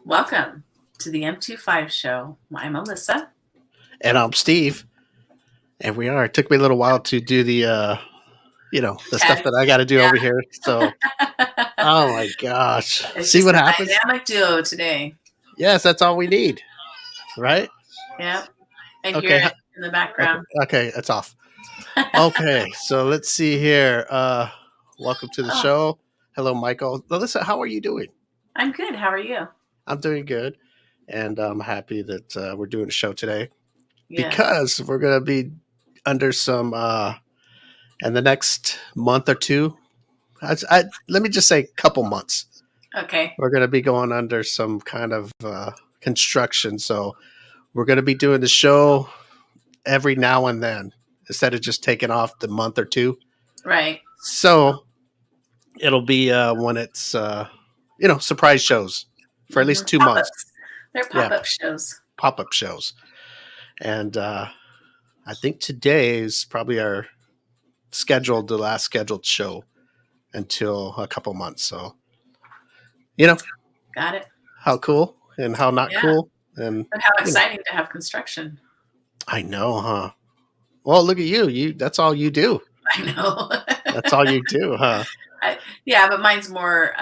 Welcome to the M25 show. I'm Alyssa. And I'm Steve. And we are. It took me a little while to do the stuff Tag. that I got to do Yeah. over here. So, oh my gosh. It's See just what a happens? dynamic duo today. Yes, that's all we need. Right? Yep. I hear Okay. it in the background. Okay. That's off. Okay. So let's see here. Welcome to the Oh, show. Hello, Michael. Alyssa, how are you doing? I'm good. How are you? I'm doing good. And I'm happy that we're doing a show today Yes. because we're going to be under some, in the next month or two. Let me just say couple months. Okay. We're going to be going under some kind of construction. So we're going to be doing the show every now and then instead of just taking off the month or two. Right. So it'll be when it's, surprise shows for at least 2 months. Pop-ups. They're Yeah, pop-up shows. pop-up shows. And I think today is probably our the last scheduled show until a couple months. So, Got it. how cool and how not Yeah. cool. And But how exciting to have construction. I know, huh? Well, look at you. That's all you do. I know. That's all you do, huh? Yeah, but mine's more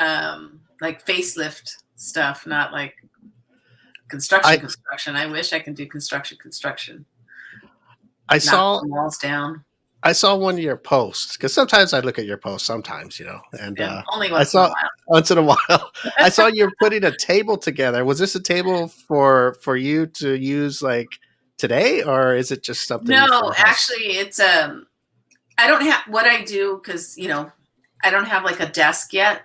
like facelift stuff, not like construction. I wish I could do construction. I Knock saw the walls down. I saw one of your posts because sometimes I look at your posts. Sometimes, and Yeah, only I once in a saw while. once in a while. I saw you're putting a table together. Was this a table for you to use like today, or is it just something? No, actually, it's I don't have what I do because I don't have like a desk yet,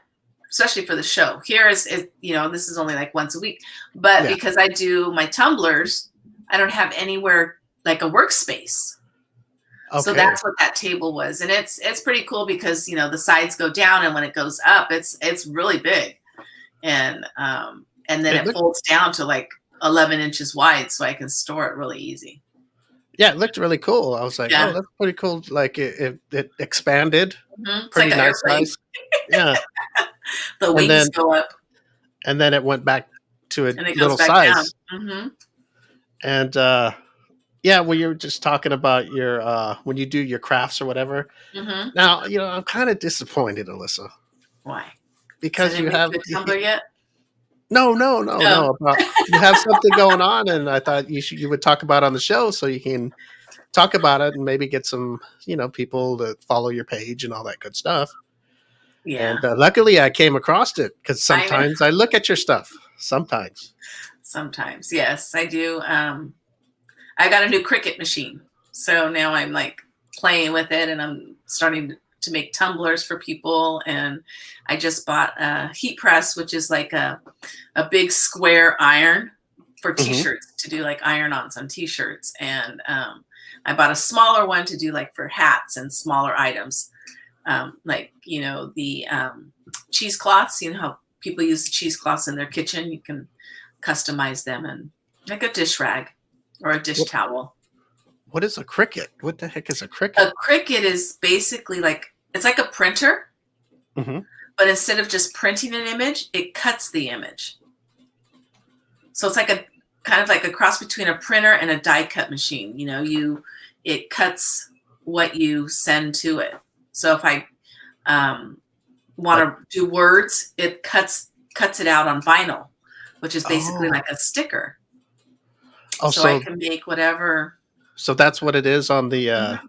especially for the show. Here is this is only like once a week, but Yeah. because I do my tumblers, I don't have anywhere like a workspace. Okay. So that's what that table was, and it's pretty cool because the sides go down, and when it goes up, it's really big, and then it folds down to like 11 inches wide, so I can store it really easy. Yeah, it looked really cool. I was like, Yeah. oh, that's pretty cool. Like it expanded. Mm-hmm. Pretty like nice size. Yeah. The wings go up. And then it went back to a little back size. Mm-hmm. And yeah, well, you're just talking about your when you do your crafts or whatever. Mm-hmm. Now, I'm kind of disappointed, Alyssa. Why? Because you have a tumbler yet? No. You have something going on, and I thought you would talk about it on the show so you can talk about it and maybe get some people to follow your page and all that good stuff. Yeah. And luckily, I came across it because sometimes I look at your stuff. Sometimes, yes, I do. I got a new Cricut machine, so now I'm like playing with it, and I'm starting to make tumblers for people. And I just bought a heat press, which is like a big square iron for t-shirts to do like iron-ons on t-shirts. And I bought a smaller one to do like for hats and smaller items. Like, the cheesecloths, how people use the cheesecloths in their kitchen. You can customize them, and like a dish rag or a dish towel. What is a Cricut? What the heck is a Cricut? A Cricut is basically it's like a printer, but instead of just printing an image, it cuts the image. So it's like kind of like a cross between a printer and a die cut machine. It cuts what you send to it. So if I want to do words, it cuts it out on vinyl, which is basically like a sticker. Oh, so I can make whatever. So that's what it is on the.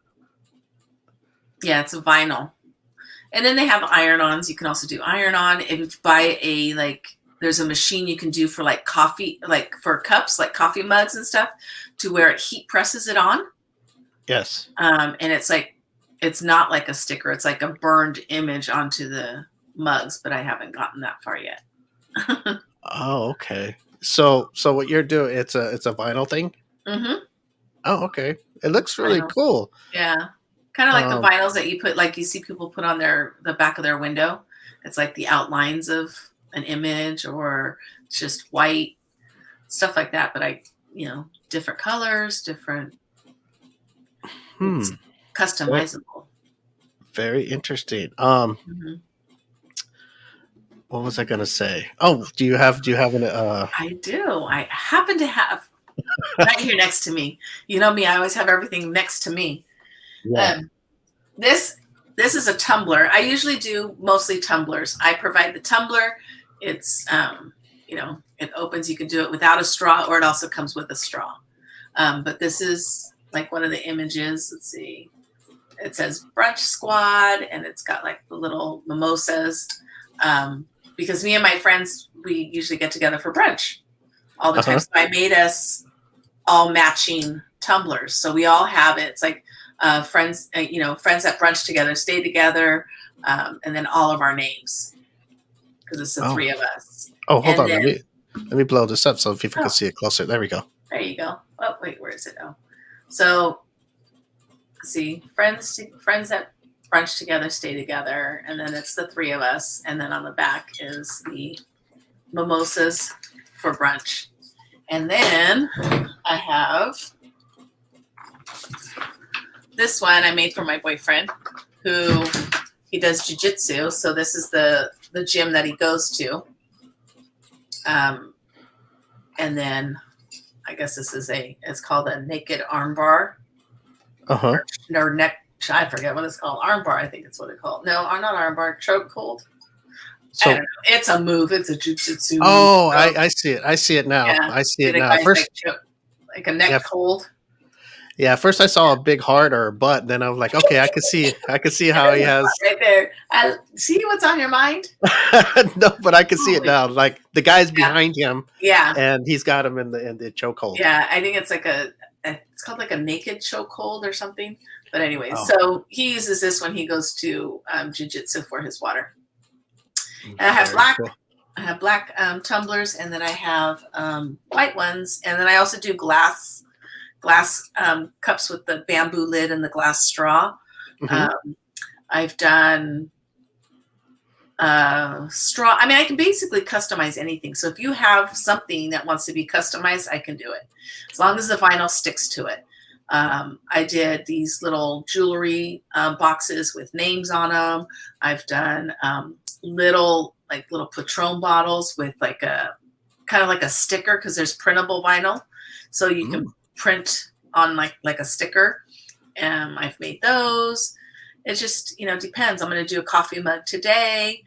Yeah, it's a vinyl, and then they have iron-ons. You can also do iron-on. If you buy there's a machine you can do for like coffee, like for cups, like coffee mugs and stuff, to where it heat presses it on. Yes. And it's not like a sticker. It's like a burned image onto the mugs, but I haven't gotten that far yet. Oh, okay. So what you're doing, it's a vinyl thing? Mm-hmm. Oh, okay. It looks really cool. Yeah. Kind of like the vinyls that you put, like you see people put on the back of their window. It's like the outlines of an image, or it's just white, stuff like that. But different colors, different. It's customizable. Very interesting. what was I gonna say? Oh, do you have an I do. I happen to have right here next to me. You know me, I always have everything next to me. yeah. Um, this this is a tumbler. I usually do mostly tumblers. I provide the tumbler. It's it opens. You can do it without a straw, or it also comes with a straw. But this is like one of the images. Let's see. It says brunch squad, and it's got like the little mimosas. Because me and my friends, we usually get together for brunch all the time. Uh-huh. So I made us all matching tumblers. So we all have it. It's like friends, friends that brunch together, stay together, and then all of our names because it's the Oh. three of us. Oh, hold And on. then, Let me blow this up so people oh, can see it closer. There we go. there you go. Oh, wait, where is it? Oh, so see, friends that brunch together, stay together, and then it's the three of us, and then on the back is the mimosas for brunch. And then I have this one I made for my boyfriend, who he does jujitsu. So this is the gym that he goes to. And then I guess it's called a naked arm bar. Uh-huh. Or neck, I forget what it's called. Arm bar, I think it's what it's called. No, not arm bar, choke hold. So I don't know. It's a move. It's a jujitsu move. oh, I see it. I see it now. Yeah. I see it The now. guy's First, like a neck yeah, hold. yeah. First, I saw a big heart or a butt. Then I was like, okay, I could see how he has. Right there. I see what's on your mind. No, but I can see it now. Like the guy's Yeah. behind him, Yeah, and he's got him in the chokehold. yeah. I think it's like it's called like a naked chokehold or something. But anyway, Oh. so he uses this when he goes to jujitsu for his water. And I have Very black. cool. I have black tumblers, and then I have white ones, and then I also do glass cups with the bamboo lid and the glass straw. Mhm. I've done straw. I mean, I can basically customize anything. So if you have something that wants to be customized, I can do it as long as the vinyl sticks to it. I did these little jewelry boxes with names on them. I've done little Patron bottles with like a kind of like a sticker because there's printable vinyl, so you can print on like a sticker. I've made those. It just depends. I'm going to do a coffee mug today.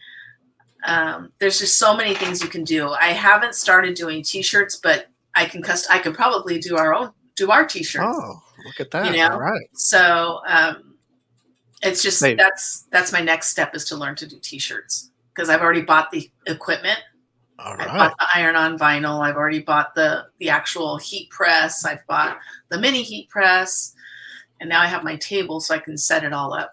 There's just so many things you can do. I haven't started doing t-shirts, but I can probably do our t-shirts. Oh, look at that! All right. So it's just Maybe. that's my next step is to learn to do t-shirts because I've already bought the equipment. All I've right. bought the iron-on vinyl. I've already bought the actual heat press. I've bought the mini heat press, and now I have my table so I can set it all up.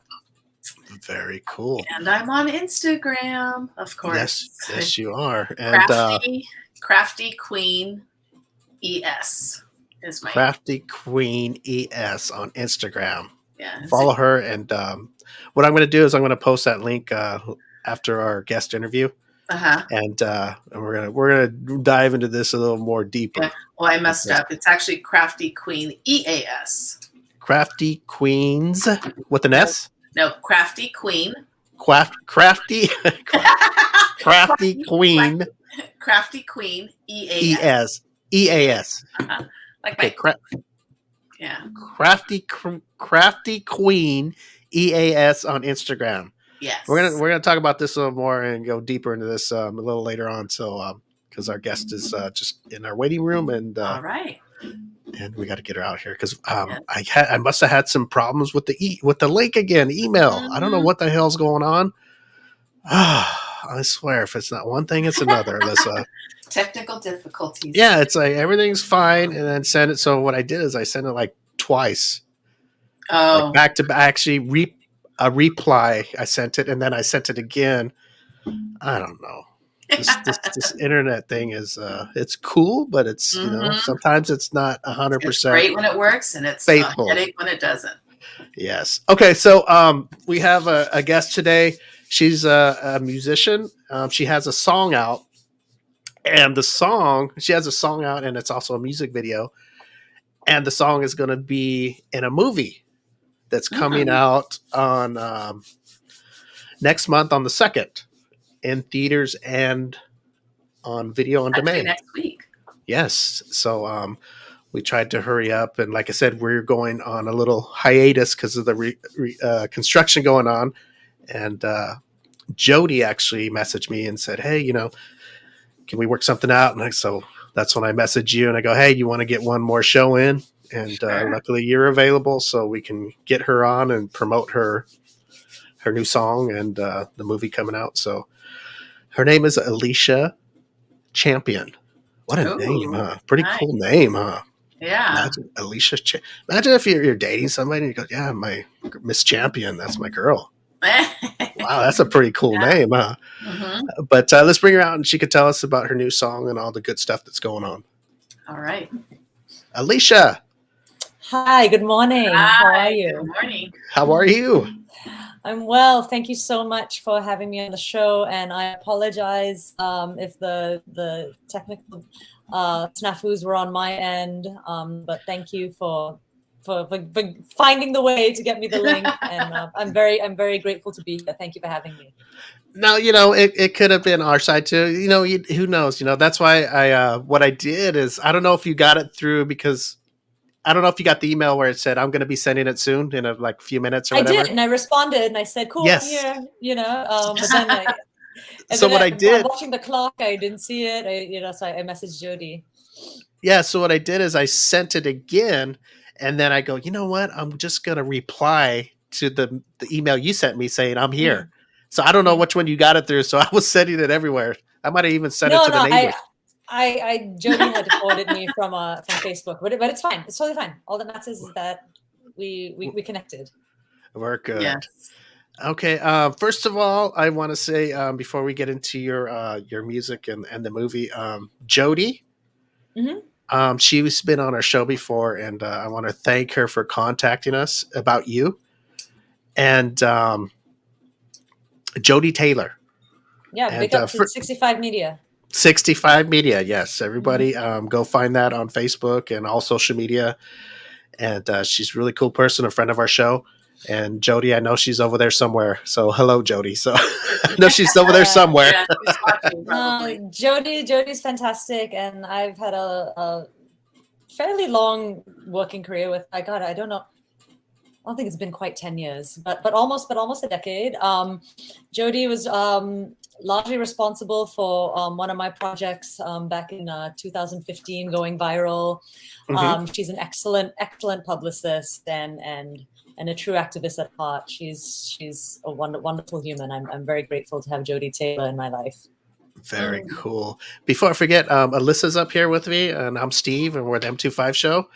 Very cool. And I'm on Instagram, of course. Yes, you are. And Crafty Queen ES is my Crafty Queen ES on Instagram. Yeah. Follow her, and what I'm going to do is I'm going to post that link after our guest interview, and we're gonna dive into this a little more deeper. Yeah. Well, I messed up. It's actually Crafty Queen EAS. Crafty Queens with an S. No, Crafty Queen. Crafty Queen. Crafty Queen EAS. EAS. Like okay, yeah. Crafty Queen EAS on Instagram. Yes. We're gonna talk about this a little more and go deeper into this a little later on. So because our guest is just in our waiting room, and all right. And we got to get her out here because I must have had some problems with the link again. Email. I don't know what the hell's going on. I swear, if it's not one thing, it's another, Alyssa. Technical difficulties. Yeah, it's like everything's fine, and then send it. So what I did is I sent it like twice. Oh. Like back to back. Actually, a reply. I sent it, and then I sent it again. I don't know. This internet thing is it's cool, but it's sometimes it's not 100%. It's great when it works, and it's faithful. A headache when it doesn't. Yes. Okay. So we have a guest today. She's a musician. She has a song out, and she has a song out, and it's also a music video. And the song is going to be in a movie that's coming out on next month on the 2nd. in theaters and on video on Actually, demand. next week. Yes. So we tried to hurry up, and like I said, we're going on a little hiatus because of the construction going on. And Jody actually messaged me and said, "Hey, can we work something out?" And so that's when I messaged you and I go, "Hey, you want to get one more show in?" And Sure. luckily you're available, so we can get her on and promote her new song and the movie coming out. So her name is Alicia Champion. What a name, Ooh, huh? Pretty nice. cool name, huh? Yeah. Imagine Alicia. Imagine if you're dating somebody and you go, "Yeah, my Miss Champion. That's my girl." Wow, that's a pretty cool name, huh? Mm-hmm. But let's bring her out and she could tell us about her new song and all the good stuff that's going on. All right. Alicia. Hi, good morning. Hi, how are you? Good morning. How are you? I'm well. Thank you so much for having me on the show. And I apologize if the technical snafus were on my end. But thank you for finding the way to get me the link. And I'm very grateful to be here. Thank you for having me. No, it could have been our side too. Who knows? That's why what I did is I don't know if you got it through because I don't know if you got the email where it said I'm going to be sending it soon in a few minutes or whatever. I did, and I responded and I said, "Cool, yes. I'm here." But then I'm watching the clock, I didn't see it. So I messaged Jody. Yeah. So what I did is I sent it again, and then I go, you know what? I'm just going to reply to the email you sent me saying I'm here. So I don't know which one you got it through. So I was sending it everywhere. I might have even sent it to the neighbors. Jody had forwarded me from Facebook, but it's fine. It's totally fine. All that matters is that we connected. We're good. Yes. Okay. First of all, I want to say before we get into your music and the movie, Jody. Mm-hmm. She's been on our show before, and I want to thank her for contacting us about you. And Jody Taylor. Yeah, big up to 65 Media. 65 Media, yes. Everybody go find that on Facebook and all social media. And she's a really cool person, a friend of our show. And Jody, I know she's over there somewhere. So hello, Jody. So I know she's over there somewhere. Yeah, Jody's fantastic. And I've had a fairly long working career with, I don't know. I don't think it's been quite 10 years, but almost a decade. Jody was largely responsible for one of my projects back in 2015 going viral. Mm-hmm. She's an excellent publicist and a true activist at heart. She's a wonderful human. I'm very grateful to have Jody Taylor in my life. Very cool. Before I forget, Alyssa's up here with me, and I'm Steve, and we're the M25 show.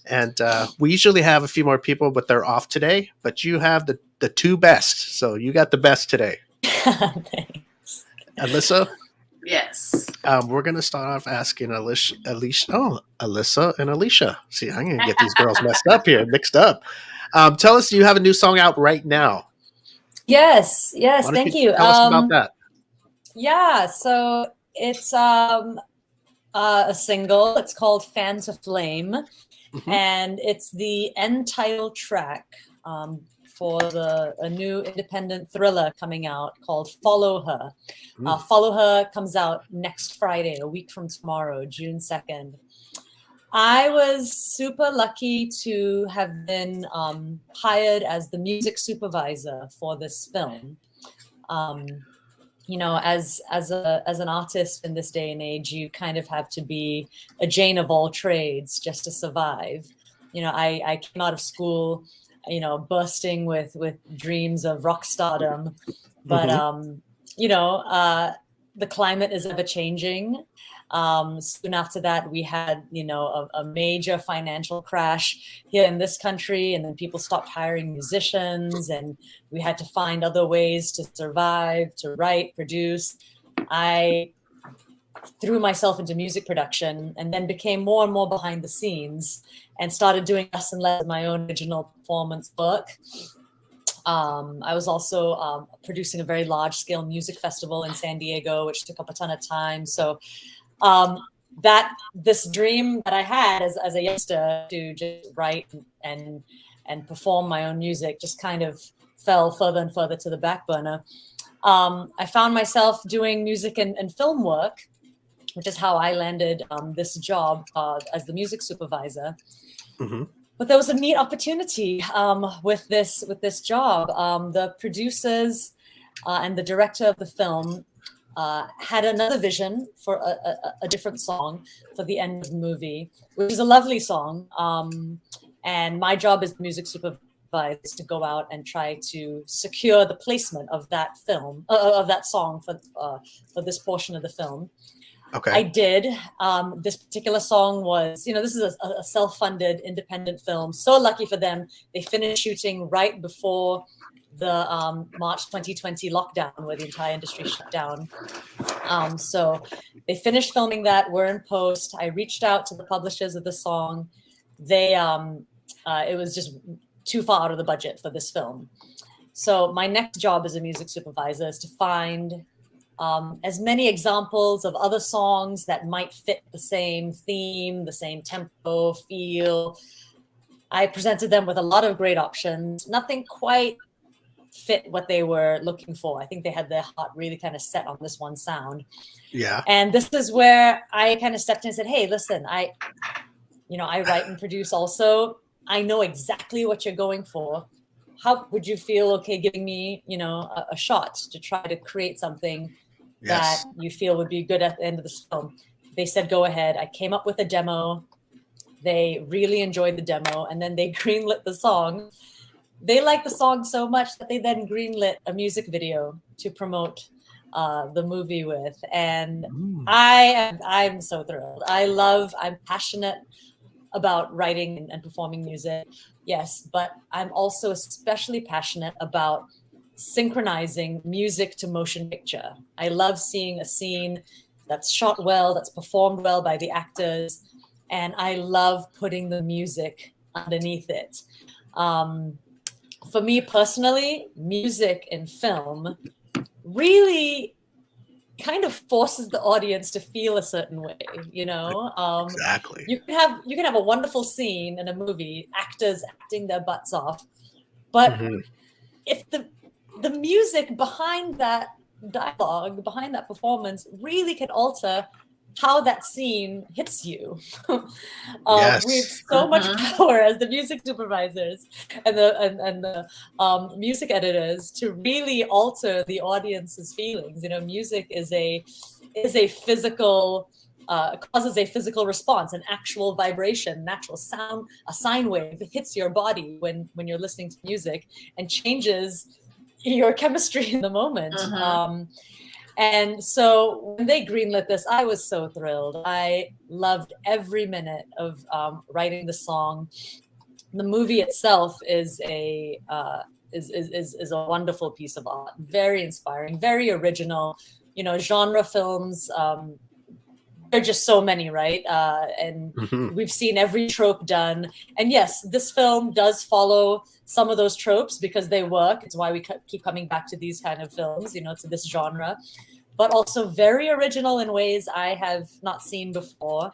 And we usually have a few more people, but they're off today. But you have the two best, so you got the best today. Thanks. Alyssa? Yes. We're going to start off asking Alyssa and Alicia. See, I'm going to get these girls mixed up. Tell us, do you have a new song out right now? Yes. Thank you. Tell us about that. Yeah, so it's a single. It's called Fan to Flame. Mm-hmm. And it's the end title track for a new independent thriller coming out called Follow Her. Follow Her comes out next Friday, a week from tomorrow, June 2nd. I was super lucky to have been hired as the music supervisor for this film. As an artist in this day and age, you kind of have to be a Jane of all trades just to survive. I came out of school, bursting with dreams of rock stardom, but the climate is ever changing. Soon after that, we had, a major financial crash here in this country, and then people stopped hiring musicians, and we had to find other ways to survive, to write, produce. I threw myself into music production and then became more and more behind the scenes and started doing less and less of my own original performance work. I was also producing a very large-scale music festival in San Diego, which took up a ton of time. So this dream that I had as a youngster to just write and perform my own music just kind of fell further and further to the back burner. I found myself doing music and film work, which is how I landed this job as the music supervisor. Mm-hmm. But there was a neat opportunity with this job. The producers and the director of the film had another vision for a different song for the end of the movie, which is a lovely song. And my job as the music supervisor is to go out and try to secure the placement of that film, of that song for this portion of the film. Okay. I did. This particular song was, this is a self-funded independent film. So lucky for them. They finished shooting right before the March 2020 lockdown, where the entire industry shut down. So they finished filming that. We're in post. I reached out to the publishers of the song. They, it was just too far out of the budget for this film. So my next job as a music supervisor is to find as many examples of other songs that might fit the same theme, the same tempo, feel. I presented them with a lot of great options. Nothing quite fit what they were looking for. I think they had their heart really kind of set on this one sound. Yeah. And this is where I kind of stepped in and said, hey, listen, I write and produce also. I know exactly what you're going for. How would you feel okay giving me, a shot to try to create something that you feel would be good at the end of this film? They said, go ahead. I came up with a demo. They really enjoyed the demo, and then they greenlit the song. They liked the song so much that they then greenlit a music video to promote the movie with. And I'm so thrilled. I'm passionate about writing and performing music. Yes, but I'm also especially passionate about synchronizing music to motion picture. I love seeing a scene that's shot well, that's performed well by the actors, and I love putting the music underneath it. For me personally, music in film really kind of forces the audience to feel a certain way, Exactly. You can have a wonderful scene in a movie, actors acting their butts off, but if the music behind that dialogue, behind that performance, really can alter how that scene hits you. Yes. We have so much power as the music supervisors and the music editors to really alter the audience's feelings. Music is a physical causes a physical response, an actual vibration, natural sound, a sine wave that hits your body when you're listening to music and changes your chemistry in the moment. And so when they greenlit this, I was so thrilled. I loved every minute of writing the song. The movie itself is a wonderful piece of art, very inspiring, very original. Genre films, there are just so many, right? And we've seen every trope done. And yes, this film does follow some of those tropes because they work. It's why we keep coming back to these kind of films, to this genre, but also very original in ways I have not seen before.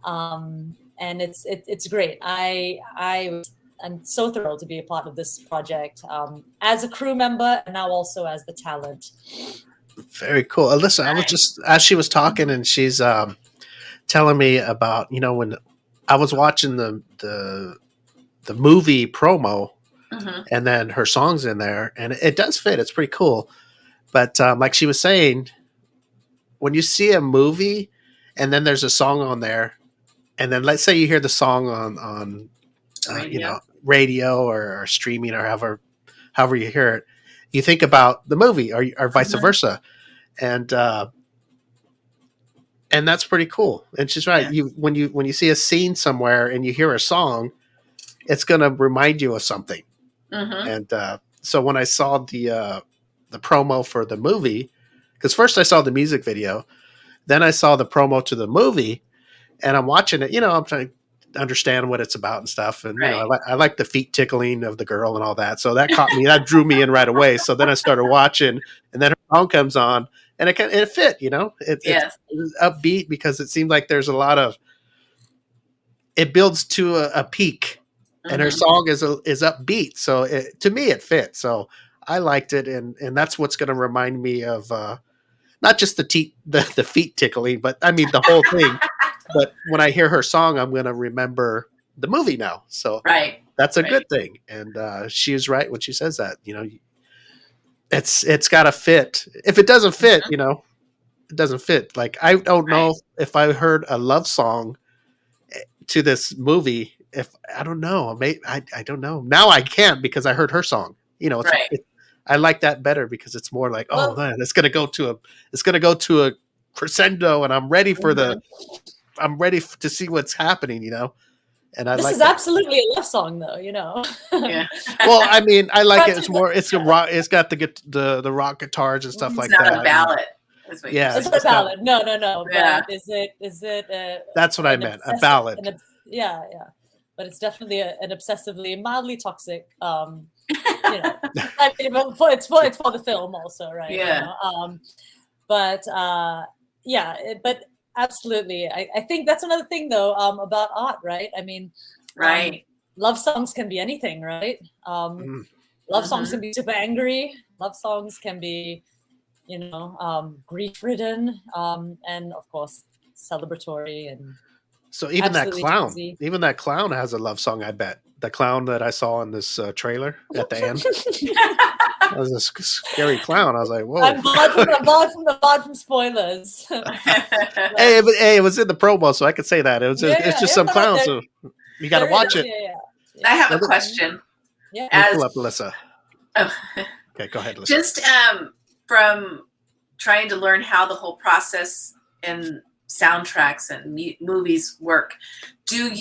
And it's great. I'm so thrilled to be a part of this project as a crew member and now also as the talent. Very cool. Listen, I was just, as she was talking and she's telling me about, when I was watching the movie promo and then her song's in there and it does fit. It's pretty cool. But like she was saying, when you see a movie and then there's a song on there, and then let's say you hear the song on radio or streaming or however you hear it, you think about the movie or vice versa. And that's pretty cool. And she's right. Yeah. When you see a scene somewhere and you hear a song, it's going to remind you of something. And so when I saw the promo for the movie, because first I saw the music video, then I saw the promo to the movie, and I'm watching it. I'm trying to understand what it's about and stuff. And I like the feet tickling of the girl and all that. So that caught me. That drew me in right away. So then I started watching, and then her song comes on, and it fit. It's upbeat because it seemed like there's a lot of. It builds to a peak, and her song is upbeat. So to me, it fits. So I liked it, and that's what's going to remind me of not just the feet tickling, but I mean the whole thing. But when I hear her song, I'm going to remember the movie now. So Right. that's a good thing. And she is right when she says that. It's got to fit. If it doesn't fit, it doesn't fit. Like, I don't know if I heard a love song to this movie. If I don't know, I don't know. Now I can't because I heard her song. I like that better because it's more like, oh man, it's gonna go to a crescendo, and I'm ready for to see what's happening. And this is absolutely a love song, though. Yeah. Well, I mean, I like it. It's more. It's a rock. It's got the rock guitars and stuff like that. It's not a ballad. It's not a ballad. No. Yeah. But is it? That's what I meant. A ballad. Yeah. But it's definitely an obsessively mildly toxic. I mean, it's for the film also, right? Yeah. But absolutely, I think that's another thing though about art, right? I mean, love songs can be anything, right? Love songs can be super angry. Love songs can be, grief-ridden, and of course celebratory. And so even that clown has a love song. I bet the clown that I saw in this trailer at the end. That was a scary clown. I was like, whoa. I'm barred from spoilers. Hey, it was in the promo, so I could say that. It's just some clowns. So you got to watch it. I have a question. Yeah. Pull up, Alyssa. Oh. Okay, go ahead, Alyssa. Just from trying to learn how the whole process and soundtracks and movies work, do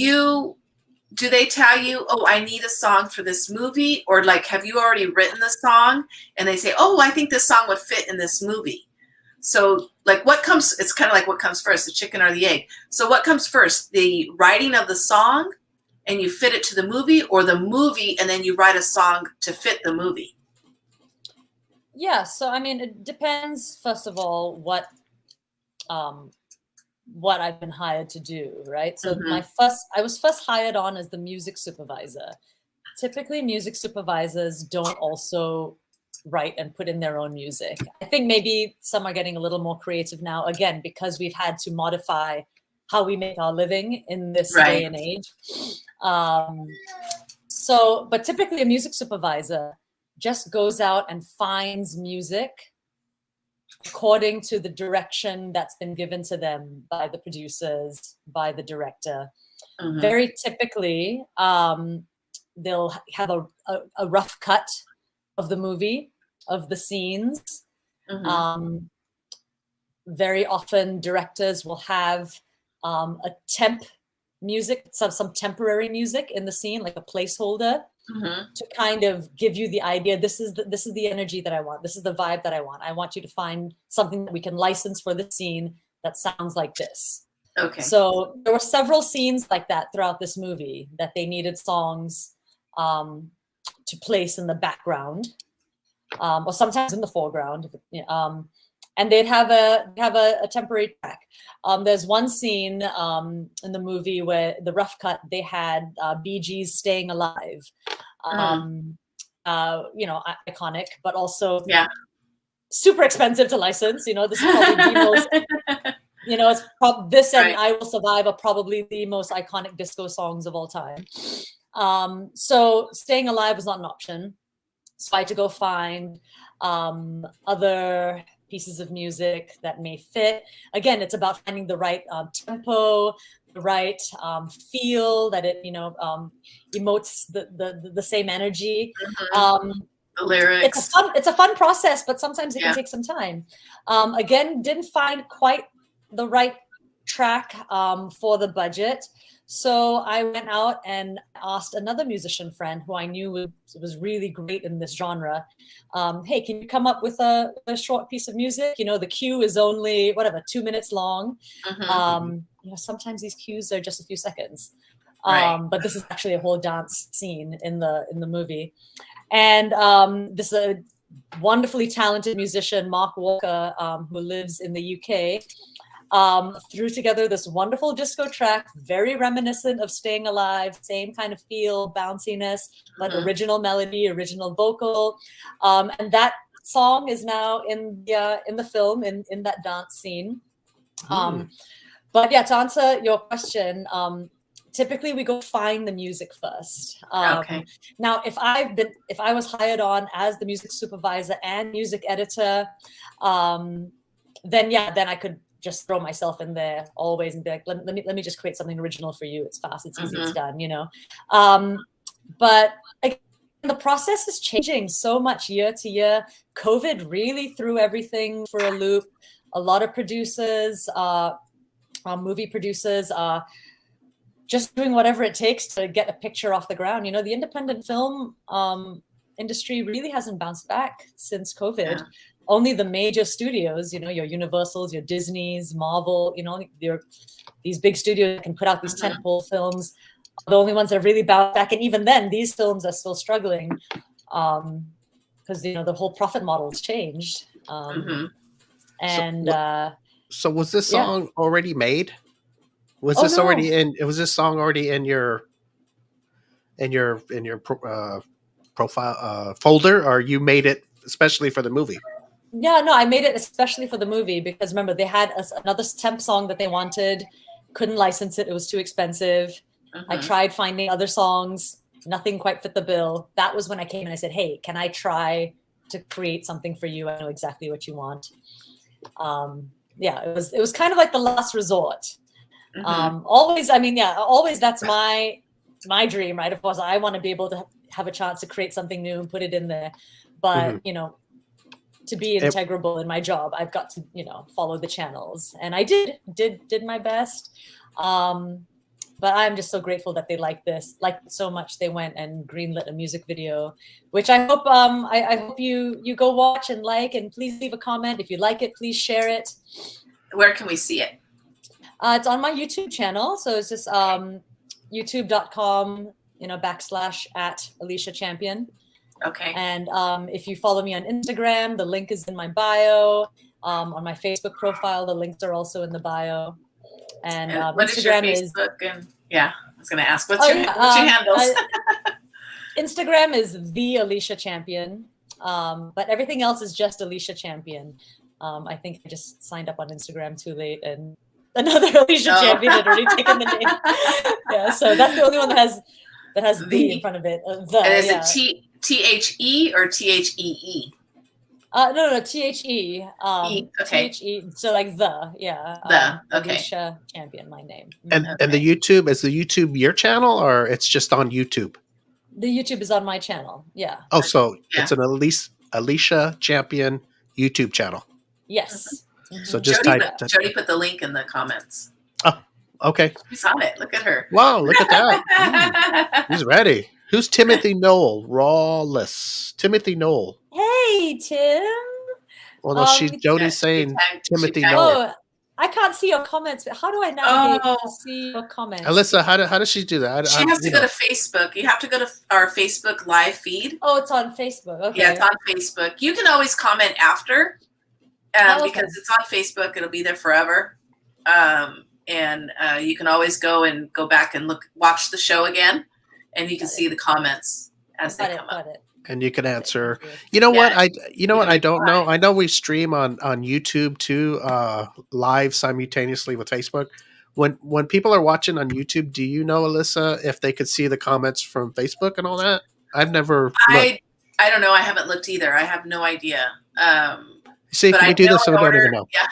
they tell you, oh, I need a song for this movie? Or like, have you already written the song and they say, oh, I think this song would fit in this movie? So like it's kind of like what comes first, the chicken or the egg? So what comes first, the writing of the song and you fit it to the movie, or the movie and then you write a song to fit the movie? Yeah. So, I mean, it depends, first of all, what I've been hired to do, right? So I was first hired on as the music supervisor. Typically, music supervisors don't also write and put in their own music. I think maybe some are getting a little more creative now, again, because we've had to modify how we make our living in this day and age. But typically a music supervisor just goes out and finds music according to the direction that's been given to them by the producers, by the director. Very typically, they'll have a rough cut of the movie, of the scenes. Very often, directors will have a temp music, some temporary music in the scene, like a placeholder, to kind of give you the idea. This is the energy that I want. This is the vibe that I want. I want you to find something that we can license for the scene that sounds like this. Okay. So there were several scenes like that throughout this movie that they needed songs to place in the background, or sometimes in the foreground. And they'd have a temporary track. There's one scene in the movie where the rough cut, they had Bee Gees Staying Alive. Iconic, but also super expensive to license. This is probably the most, this and I Will Survive are probably the most iconic disco songs of all time. So Staying Alive was not an option. So I had to go find other pieces of music that may fit. Again, it's about finding the right tempo, the right feel, that it emotes the same energy. The lyrics. It's a fun process, but sometimes it can take some time. Again, didn't find quite the right track for the budget. So I went out and asked another musician friend who I knew was really great in this genre. Hey, can you come up with a short piece of music? The cue is only 2 minutes long. Sometimes these cues are just a few seconds. But this is actually a whole dance scene in the movie. And this is a wonderfully talented musician, Mark Walker, who lives in the UK. threw together this wonderful disco track, very reminiscent of Staying Alive, same kind of feel, bounciness, but original melody, original vocal. And that song is now in the film, in that dance scene. But yeah, to answer your question, typically we go find the music first. Okay. Now, if I was hired on as the music supervisor and music editor, then I could just throw myself in there always and be like, let me just create something original for you. It's fast, it's easy, it's done, you know. But again, the process is changing so much year to year. COVID really threw everything for a loop. A lot of producers, movie producers are just doing whatever it takes to get a picture off the ground. You know, the independent film industry really hasn't bounced back since COVID. Only the major studios, you know, your Universals, your Disneys, Marvel, you know, these big studios can put out these tentpole films, are the only ones that have really bounced back. And even then, these films are still struggling because, you know, the whole profit model has changed. So was this song already made? Was this already in? Was this song already in your profile folder, or you made it especially for the movie? Yeah, no, I made it especially for the movie because remember they had another temp song that they wanted, couldn't license it; it was too expensive. I tried finding other songs, nothing quite fit the bill. That was when I came and I said, "Hey, can I try to create something for you? I know exactly what you want." It was kind of like the last resort. Always, I mean, always that's my dream, right? Of course, I want to be able to have a chance to create something new and put it in there. But, you know, to be integrable in my job, I've got to, you know, follow the channels. And I did my best. But I'm just so grateful that they liked it so much. They went and greenlit a music video, which I hope I hope you go watch and like, and please leave a comment. If you like it, please share it. Where can we see it? It's on my YouTube channel. So it's just youtube.com, you know, / Alicia Champion. Okay. And if you follow me on Instagram, the link is in my bio. On my Facebook profile, the links are also in the bio. And what Instagram is your Facebook? And I was going to ask, what's your handles? Instagram is the Alicia Champion, but everything else is just Alicia Champion. I think I just signed up on Instagram too late, and another Alicia Champion had already taken the name. Yeah, so that's the only one that has the in front of it. And is it THE or THEE? No, THE. Okay. THE. So like okay. Alicia Champion, my name. And the YouTube, is the YouTube your channel, or it's just on YouTube? The YouTube is on my channel. Yeah. Oh, so it's an Alicia Champion YouTube channel. Yes. So just Jody put the link in the comments. Oh, okay. She's on it. Look at her. Wow, look at that. He's ready. Who's Timothy Noel? Rawless. Timothy Noel. Hey, Tim. Well, no, Jody's saying Timothy Noel. Oh, I can't see your comments. How do I navigate to see your comments? Alyssa, how does she do that? She has to go to Facebook. You have to go to our Facebook live feed. Oh, it's on Facebook. Okay. Yeah, it's on Facebook. You can always comment after because it's on Facebook. It'll be there forever. And you can always go back and watch the show again, and you can see the comments as they come up. And you can answer. You know what? I don't know. I know we stream on YouTube too, live simultaneously with Facebook. When people are watching on YouTube, do you know, Alyssa, if they could see the comments from Facebook and all that? I've never. I don't know. I haven't looked either. I have no idea. See, can we do this so we don't even know? Yeah.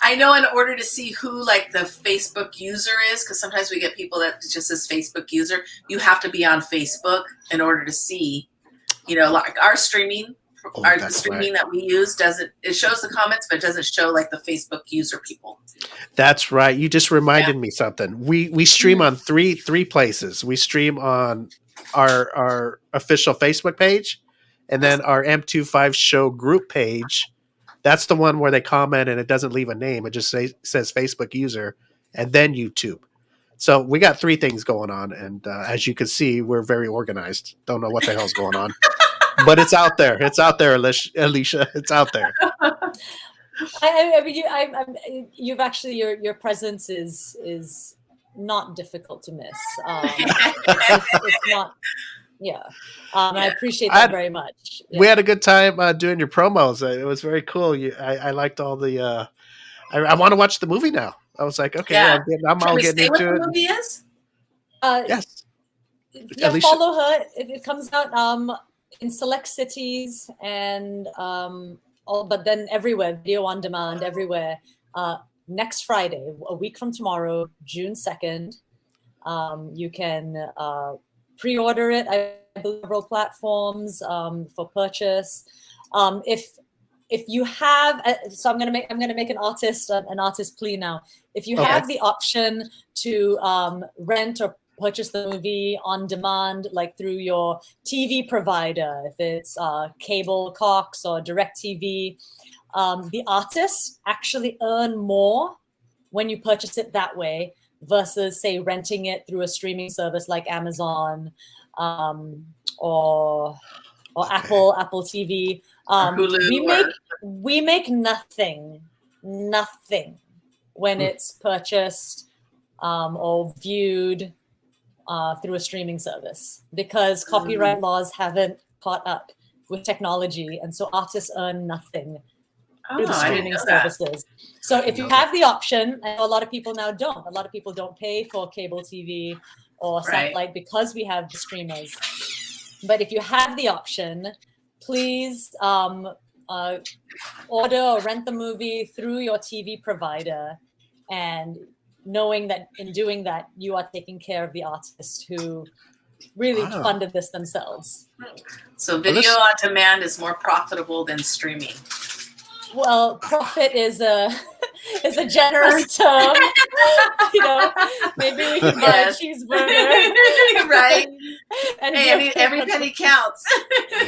I know in order to see who like the Facebook user is, because sometimes we get people that just says Facebook user, you have to be on Facebook in order to see, you know, like our streaming, that we use it shows the comments, but it doesn't show like the Facebook user people. That's right. You just reminded me something. We stream on three places. We stream on our official Facebook page, and then our M25 show group page. That's the one where they comment and it doesn't leave a name. It just says Facebook user and then YouTube. So we got three things going on. And as you can see, we're very organized. Don't know what the hell's going on. But it's out there. It's out there, Alicia. It's out there. I mean, you've actually your presence is not difficult to miss. It's not. Yeah, I appreciate that very much. Yeah. We had a good time doing your promos. It was very cool. I liked all the. I want to watch the movie now. I was like, okay, Yeah. I'm all getting into what it. The movie is? Yes. Yeah, Alicia. follow her. It comes out in select cities and but then everywhere, video on demand, everywhere. Next Friday, a week from tomorrow, June 2nd, you can pre-order it. I believe several platforms for purchase. If you have, so I'm gonna make an artist plea now. If you have the option to rent or purchase the movie on demand, like through your TV provider, if it's cable, Cox, or DirecTV, the artists actually earn more when you purchase it that way versus, say, renting it through a streaming service like Amazon or Apple TV. We make nothing when it's purchased or viewed through a streaming service because copyright laws haven't caught up with technology, and so artists earn nothing through the streaming services. So if you have the option, and a lot of people now don't. A lot of people don't pay for cable TV or satellite because we have the streamers. But if you have the option, please order or rent the movie through your TV provider, and knowing that in doing that, you are taking care of the artists who really funded this themselves. So video on demand is more profitable than streaming. Well, profit is a generous term. Maybe we can buy a cheeseburger. Right. And hey, every penny counts.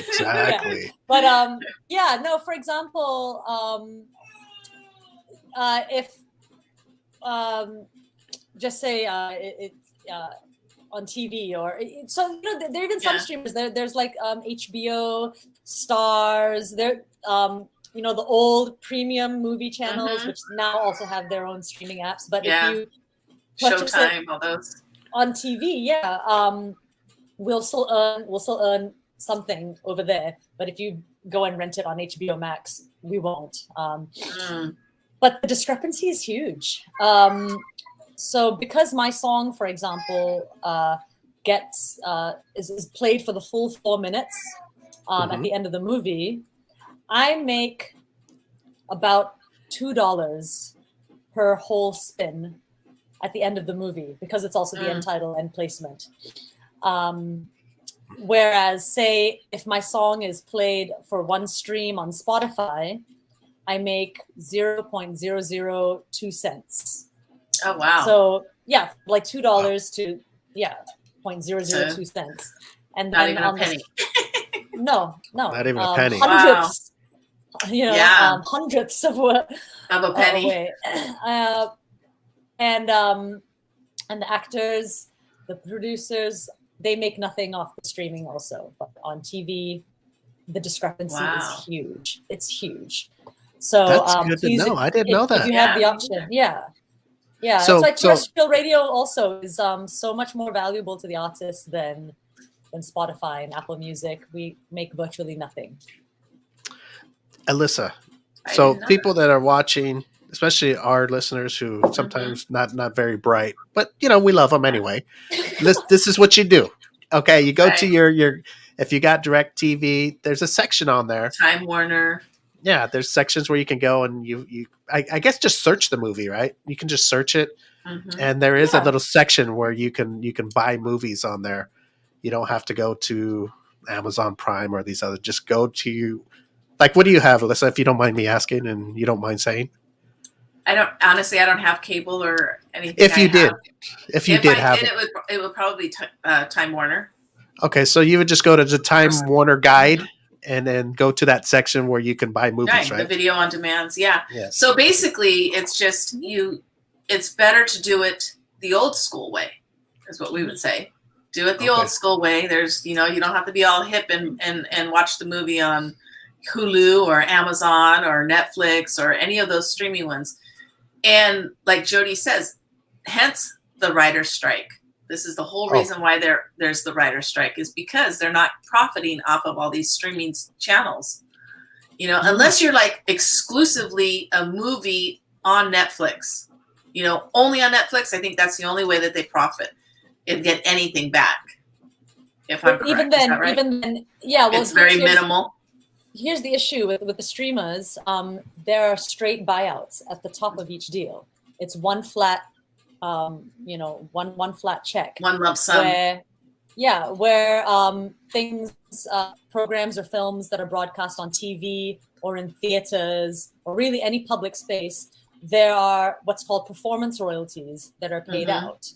Exactly. Yeah. But no, for example, if just say it's on TV or so there are even some streamers. There's like HBO, Stars. There the old premium movie channels, which now also have their own streaming apps. But if you purchase Showtime, all those on TV, we'll still earn something over there. But if you go and rent it on HBO Max, we won't. But the discrepancy is huge. So because my song, for example, is played for the full 4 minutes at the end of the movie, I make about $2 per whole spin at the end of the movie because it's also the end title and placement. Whereas, say, if my song is played for one stream on Spotify, I make 0.002 cents. Oh, wow. So, like $2 to 0.002 cents. And not then even a penny. No. Not even a penny. Hundreds. Wow. Hundredths of a penny. And the actors, the producers, they make nothing off the streaming also. But on TV, the discrepancy is huge. It's huge. So that's good to know. I didn't know that. If you have the option, yeah. So, it's like terrestrial radio also is so much more valuable to the artists than Spotify and Apple Music. We make virtually nothing. Alyssa, so people that are watching, especially our listeners who sometimes not very bright, but we love them anyway. This is what you do. Okay, you go to your if you got DirecTV, there's a section on there. Time Warner. Yeah, there's sections where you can go and I guess just search the movie, right? You can just search it, and there is a little section where you can buy movies on there. You don't have to go to Amazon Prime or these other. Just go to like, what do you have, Alyssa? If you don't mind me asking, and you don't mind saying. I don't have cable or anything. If you did have it, it would probably be Time Warner. Okay, so you would just go to the Time Warner guide and then go to that section where you can buy movies, right? The video on demands, yeah. So basically, it's just it's better to do it the old school way, is what we would say. Do it the old school way. There's, you don't have to be all hip and watch the movie on, Hulu or Amazon or Netflix or any of those streaming ones. And like Jody says, hence the writer's strike. This is the whole reason why there's the writer's strike, is because they're not profiting off of all these streaming channels. You know, unless you're like exclusively a movie on Netflix, you know, only on Netflix, I think that's the only way that they profit and get anything back. If I'm correct. Even then, right? even then, yeah, well, it's very minimal. Here's the issue with the streamers. There are straight buyouts at the top of each deal. It's one flat, you know, one flat check. One lump sum. Where things, programs or films that are broadcast on TV or in theaters or really any public space, there are what's called performance royalties that are paid out.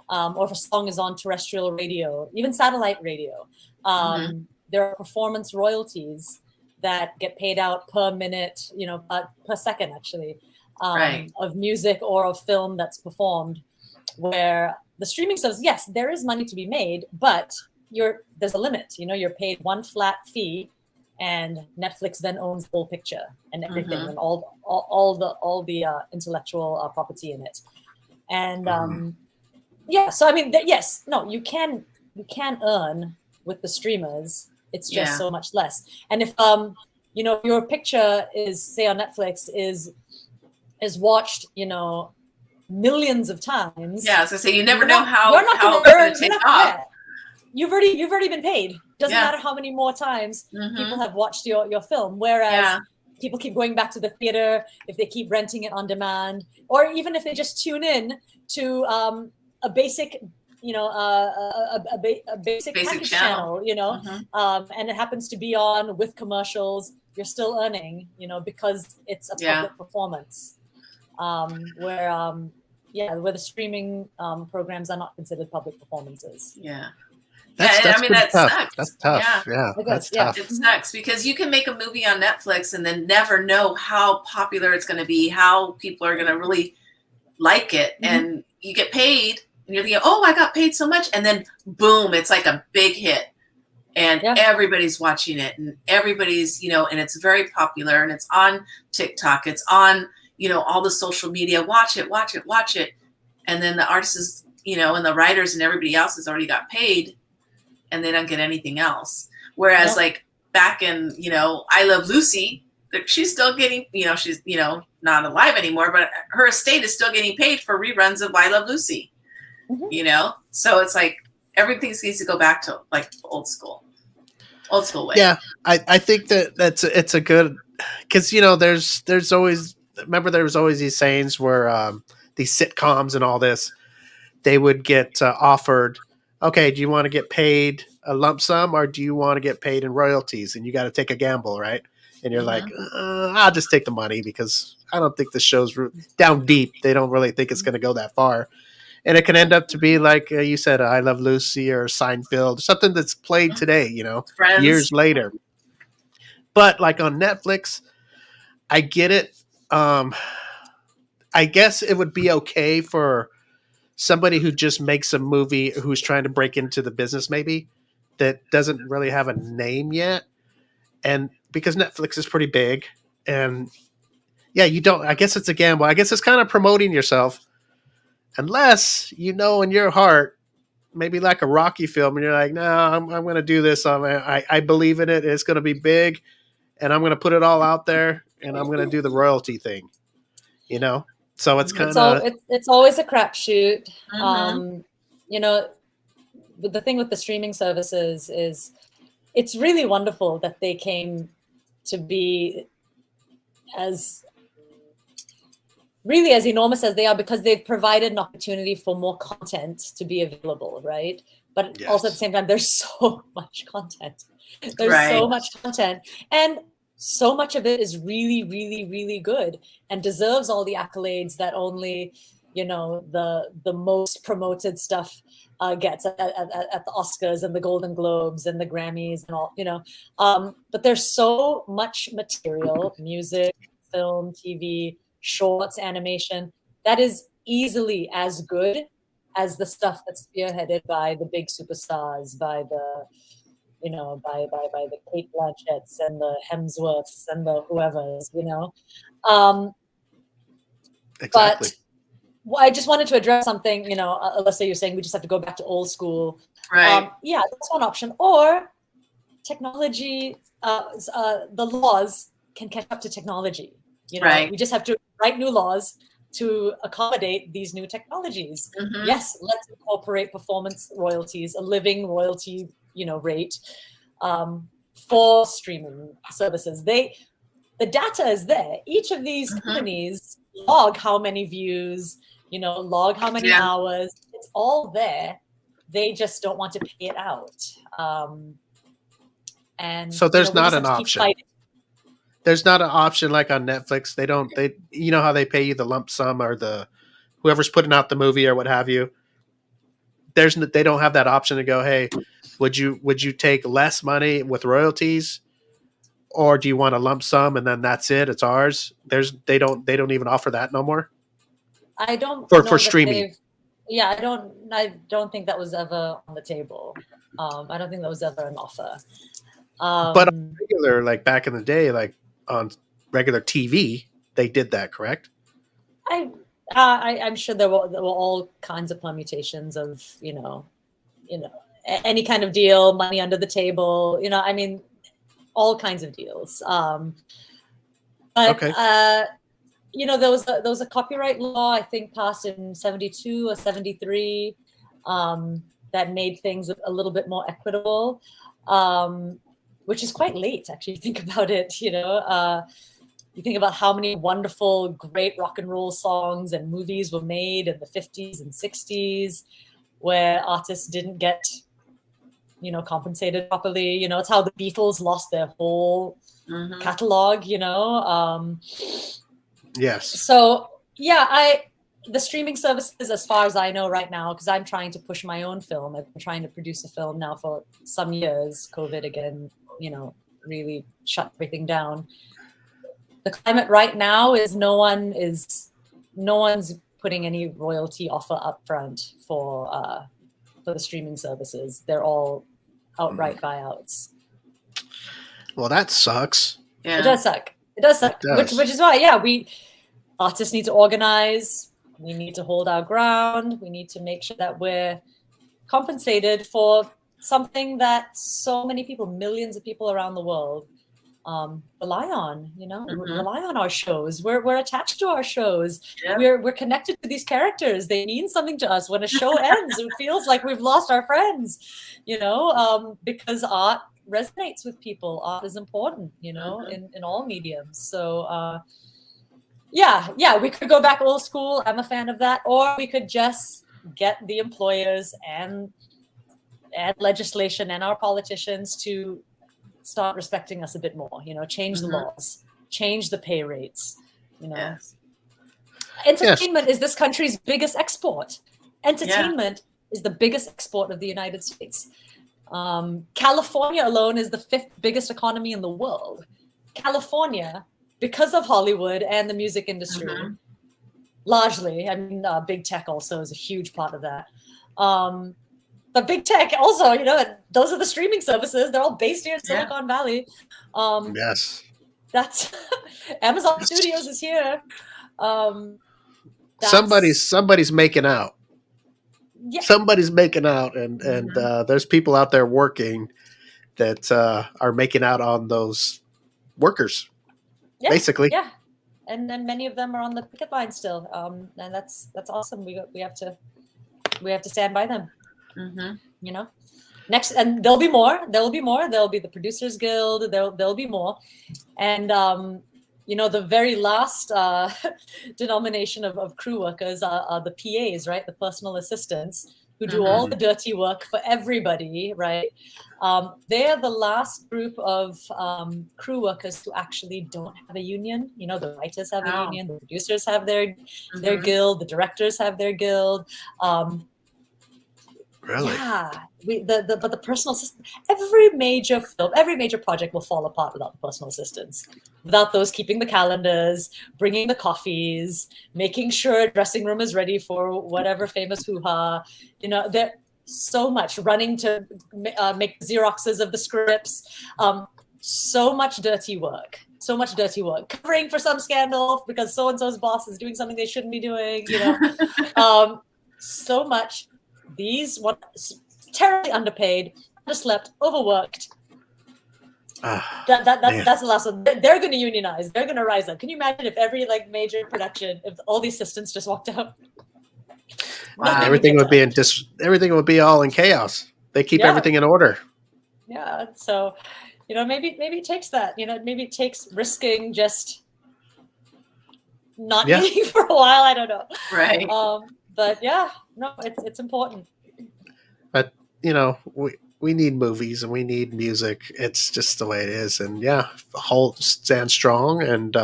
Or if a song is on terrestrial radio, even satellite radio, there are performance royalties that get paid out per minute, you know, per second actually, of music or of film that's performed, where the streaming says, yes, there is money to be made, but there's a limit. You know, you're paid one flat fee, and Netflix then owns the whole picture and everything, and all the intellectual property in it. And so I mean, yes, no, you can earn with the streamers. It's just so much less. And if you know, your picture is, say, on Netflix is watched, you know, millions of times. Yeah, so you never know how you're not how going to take off. Yeah. You've already been paid. Doesn't matter how many more times people have watched your film. Whereas people keep going back to the theater, if they keep renting it on demand, or even if they just tune in to a basic, you know, a basic package channel, you know, and it happens to be on with commercials, you're still earning, you know, because it's a public performance. Where the streaming programs are not considered public performances. That's I mean, that tough. sucks. That's tough. That's tough. It sucks because you can make a movie on Netflix and then never know how popular it's going to be, how people are going to really like it. And you get paid and you're thinking, oh, I got paid so much. And then boom, it's like a big hit. And everybody's watching it, and everybody's, you know, and it's very popular, and it's on TikTok. It's on, you know, all the social media. Watch it. And then the artists, you know, and the writers and everybody else has already got paid, and they don't get anything else. Whereas like back in, you know, I Love Lucy, she's still getting, you know, she's, you know, not alive anymore, but her estate is still getting paid for reruns of I Love Lucy, you know? So it's like everything needs to go back to like old school way. Yeah. I think it's a good, cause you know, there's always, remember there was always these sayings where these sitcoms and all this, they would get offered, okay, do you want to get paid a lump sum or do you want to get paid in royalties? And you got to take a gamble, right? And you're like, I'll just take the money because I don't think the show's down deep. They don't really think it's going to go that far. And it can end up to be like you said, I Love Lucy or Seinfeld, something that's played today, you know, Friends. Years later. But like on Netflix, I get it. I guess it would be okay for somebody who just makes a movie who's trying to break into the business, maybe that doesn't really have a name yet. And because Netflix is pretty big and you don't, I guess it's a gamble. I guess it's kind of promoting yourself unless, you know, in your heart, maybe like a Rocky film and you're like, no, I'm going to do this. I believe in it. It's going to be big and I'm going to put it all out there and I'm going to do the royalty thing, you know? So it's kind of it's always a crapshoot. You know, the thing with the streaming services is it's really wonderful that they came to be as enormous as they are because they've provided an opportunity for more content to be available, right? But also at the same time, there's so much content. So much content. And so much of it is really, really, really good and deserves all the accolades that only, you know, the most promoted stuff gets at the Oscars and the Golden Globes and the Grammys and all, you know. But there's so much material, music, film, TV, shorts, animation, that is easily as good as the stuff that's spearheaded by the big superstars, by the, by the Kate Blanchetts and the Hemsworths and the whoever's, Um, Exactly. But I just wanted to address something, Alyssa, you're saying we just have to go back to old school. Right. Yeah, that's one option. Or technology, the laws can catch up to technology. Right. We just have to write new laws to accommodate these new technologies. Mhm. Yes, let's incorporate performance royalties, a living royalty, rate for streaming services. The data is there. Each of these companies log how many views, log how many hours. It's all there. They just don't want to pay it out. And so there's not an option. There's not an option like on Netflix. They you know how they pay you the lump sum or the whoever's putting out the movie or what have you. They don't have that option to go, hey, would you take less money with royalties, or do you want a lump sum and then that's it? It's ours. They don't even offer that no more. I don't for streaming. Yeah, I don't think that was ever on the table. I don't think that was ever an offer. But on regular, like back in the day, like on regular TV, they did that, correct? I'm sure there were all kinds of permutations of any kind of deal, money under the table, all kinds of deals. But okay. There was a copyright law, I think, passed in 72 or 73 that made things a little bit more equitable, which is quite late, actually. Think about it. You think about how many wonderful, great rock and roll songs and movies were made in the 50s and 60s, where artists didn't get compensated properly. It's how the Beatles lost their whole catalog. Yes. So yeah, the streaming services, as far as I know right now, because I'm trying to push my own film. I've been trying to produce a film now for some years. COVID again, really shut everything down. The climate right now is no one's putting any royalty offer up front for the streaming services. They're all outright buyouts. Well, that sucks. Yeah. It does suck. It does suck. Which is why, we artists need to organize. We need to hold our ground. We need to make sure that we're compensated for something that so many people, millions of people around the world, rely on. Rely on our shows. We're attached to our shows. Yeah. We're connected to these characters. They mean something to us. When a show ends, it feels like we've lost our friends. Because art resonates with people. Art is important. In all mediums. So. Yeah, we could go back old school. I'm a fan of that. Or we could just get the employers and legislation and our politicians to start respecting us a bit more, change the laws, change the pay rates, Yes. Entertainment is this country's biggest export. Entertainment is the biggest export of the United States. California alone is the 5th biggest economy in the world. California, because of Hollywood and the music industry, largely. I mean, big tech also is a huge part of that. But big tech also, those are the streaming services. They're all based here in Silicon Valley. Yes. That's Amazon Studios is here. Somebody's making out. Yeah. Somebody's making out, and there's people out there working that are making out on those workers. Yeah, basically. Yeah. And then many of them are on the picket line still. And that's awesome. We have to stand by them. Next, and there'll be more. There'll be the Producers Guild. There'll be more. And the very last denomination of crew workers are the PAs, right? The personal assistants who do all the dirty work for everybody, right? They're the last group of crew workers who actually don't have a union. The writers have a union, the producers have their guild, the directors have their guild. Really? Yeah. But the personal assistant, every major film, every major project will fall apart without the personal assistants. Without those keeping the calendars, bringing the coffees, making sure a dressing room is ready for whatever famous hoo-ha. so much, running to make Xeroxes of the scripts, so much dirty work, covering for some scandal because so-and-so's boss is doing something they shouldn't be doing, so much. These terribly underpaid, underslept, overworked. That's the last one. They're going to unionize. They're going to rise up. Can you imagine if every major production, if all the assistants just walked out? Wow. Everything would be all in chaos. They keep everything in order. Yeah. So, maybe it takes that. Maybe it takes risking just not eating for a while. I don't know. Right. But yeah, no, it's important. But we need movies and we need music. It's just the way it is. And the whole stand strong. And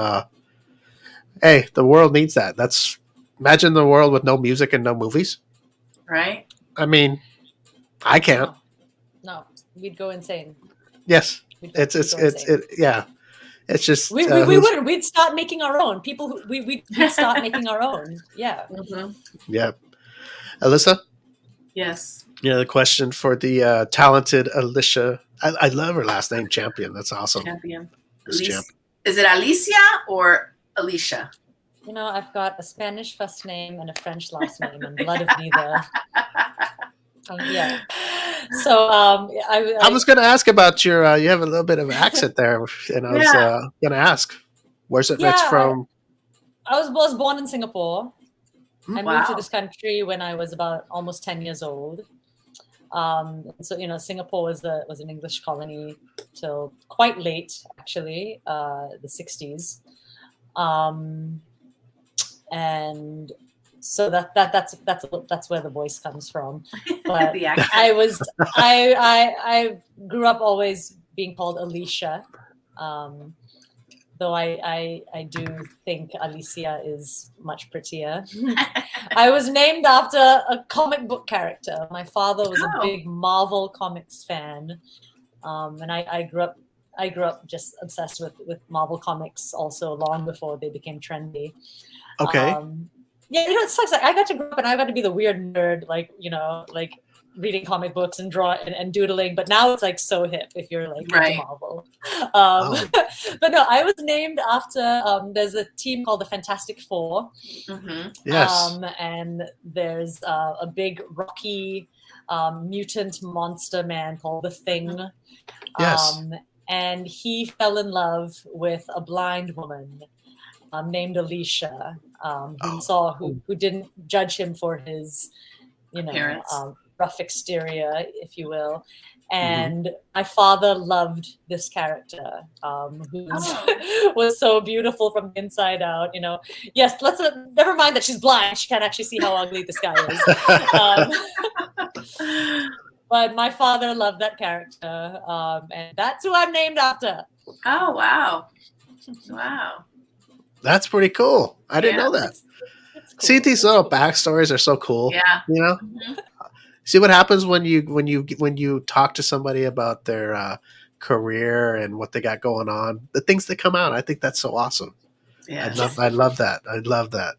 hey, the world needs that. Imagine the world with no music and no movies. Right. I mean, I can't. No, we'd go insane. Yes, it's just we wouldn't. We'd start making our own. We'd start making our own. Yeah. Mm-hmm. Yeah. Alyssa? Yes. The question for the talented Alicia. I love her last name, Champion. That's awesome. Champion. Is it Alicia or Alicia? I've got a Spanish first name and a French last name, and blood of neither. Yeah. So I was going to ask about your. You have a little bit of accent there, and I was going to ask, where's it from? I was born in Singapore. I Wow. moved to this country when I was about almost 10 years old. So Singapore was an English colony till quite late, actually, the 60s. And so that's where the voice comes from. But I grew up always being called Alicia, though I do think Alicia is much prettier. I was named after a comic book character. My father was a big Marvel Comics fan, and I grew up just obsessed with Marvel Comics also long before they became trendy. Okay. It sucks. I got to grow up and I got to be the weird nerd, reading comic books and draw and doodling. But now it's so hip if you're into Marvel. But no, I was named after. There's a team called the Fantastic Four. Mm-hmm. Yes. And there's a big rocky mutant monster man called the Thing. Yes. And he fell in love with a blind woman named Alicia, who didn't judge him for his, rough exterior, if you will. And my father loved this character, who was so beautiful from the inside out. Yes, let's never mind that she's blind. She can't actually see how ugly this guy is. But my father loved that character, and that's who I'm named after. Oh, wow. Wow. That's pretty cool. I didn't know that. It's cool. See, these little backstories are so cool. Yeah. Mm-hmm. See what happens when you talk to somebody about their career and what they got going on, the things that come out. I think that's so awesome. Yeah. I love that. I love that.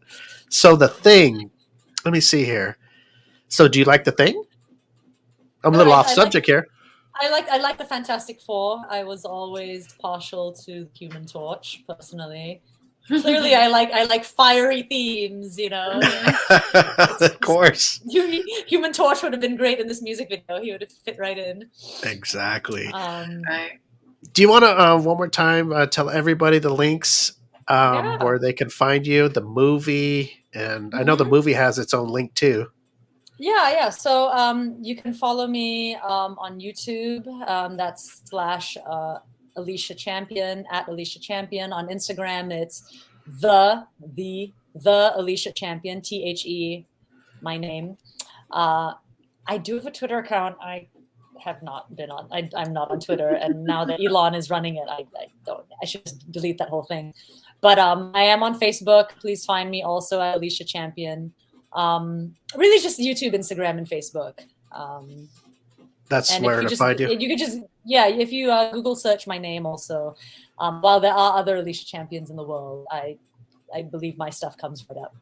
So The Thing, let me see here. So do you like The Thing? I'm a little off subject here. I like the Fantastic Four. I was always partial to the Human Torch, personally. Clearly, I like fiery themes, Of course. Human Torch would have been great in this music video. He would have fit right in. Exactly. Right. Do you want to one more time tell everybody the links where they can find you, the movie, and I know the movie has its own link too. Yeah. So you can follow me on YouTube. That's / Alicia Champion, at Alicia Champion. On Instagram, it's the Alicia Champion, THE, my name. I do have a Twitter account. I have not been on. I'm not on Twitter, and now that Elon is running it, I should just delete that whole thing. But I am on Facebook. Please find me also at Alicia Champion. Really just YouTube, Instagram, and Facebook. That's where to find you. You could just, if you Google search my name also. While there are other Alicia Champions in the world, I believe my stuff comes right up.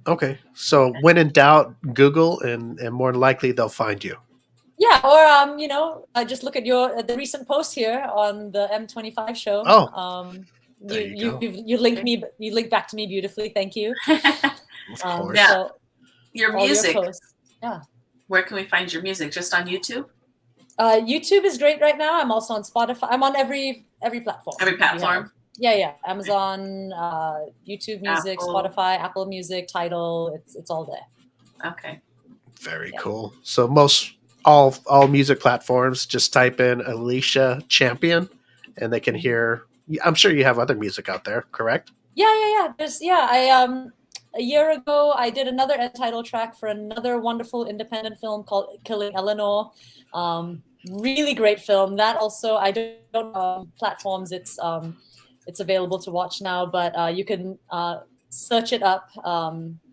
Okay. So when in doubt, Google, and more than likely they'll find you. Yeah, or just look at the recent post here on the M25 show. Oh, there You link me, you link back to me beautifully. Thank you. Of course. Now, So your all music. your posts. Yeah. Where can we find your music? Just on YouTube? YouTube is great right now. I'm also on Spotify. I'm on every platform. Every platform. Yeah. Amazon, YouTube Music, Apple. Spotify, Apple Music, Tidal. It's all there. Okay. Very cool. So all music platforms, just type in Alicia Champion, and they can hear. I'm sure you have other music out there, correct? Yeah. A year ago, I did another title track for another wonderful independent film called Killing Eleanor. Really great film. That also, I don't platforms. It's available to watch now, but you can search it up.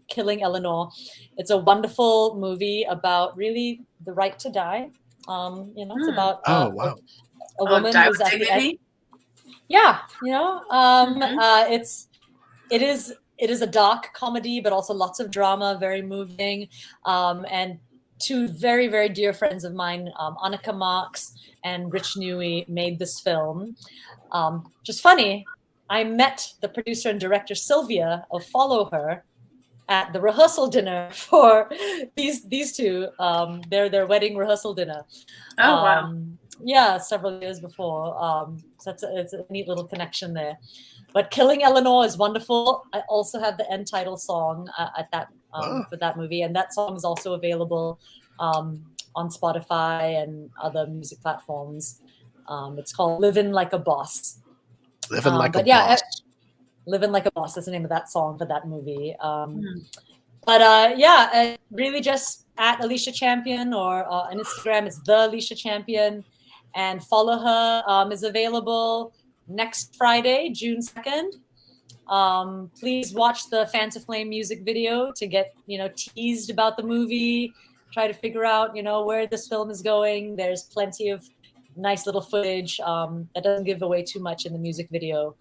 Killing Eleanor. It's a wonderful movie about really the right to die. It's about wow. a woman who's at the end. Yeah, it is a dark comedy, but also lots of drama, very moving. And two very, very dear friends of mine, Annika Marks and Rich Newey, made this film. Just funny, I met the producer and director Sylvia of Follow Her at the rehearsal dinner for these two, their wedding rehearsal dinner. Oh, wow. Yeah, several years before. So it's a neat little connection there. But Killing Eleanor is wonderful. I also have the end title song for that movie, and that song is also available on Spotify and other music platforms. It's called "Living Like a Boss." Living like a boss. Living Like a Boss. That's the name of that song for that movie. Really just at Alicia Champion, or on Instagram, it's the Alicia Champion, and follow her. Is available next Friday, June 2nd. Please watch the Fan to Flame music video to get teased about the movie. Try to figure out where this film is going. There's plenty of nice little footage that doesn't give away too much in the music video.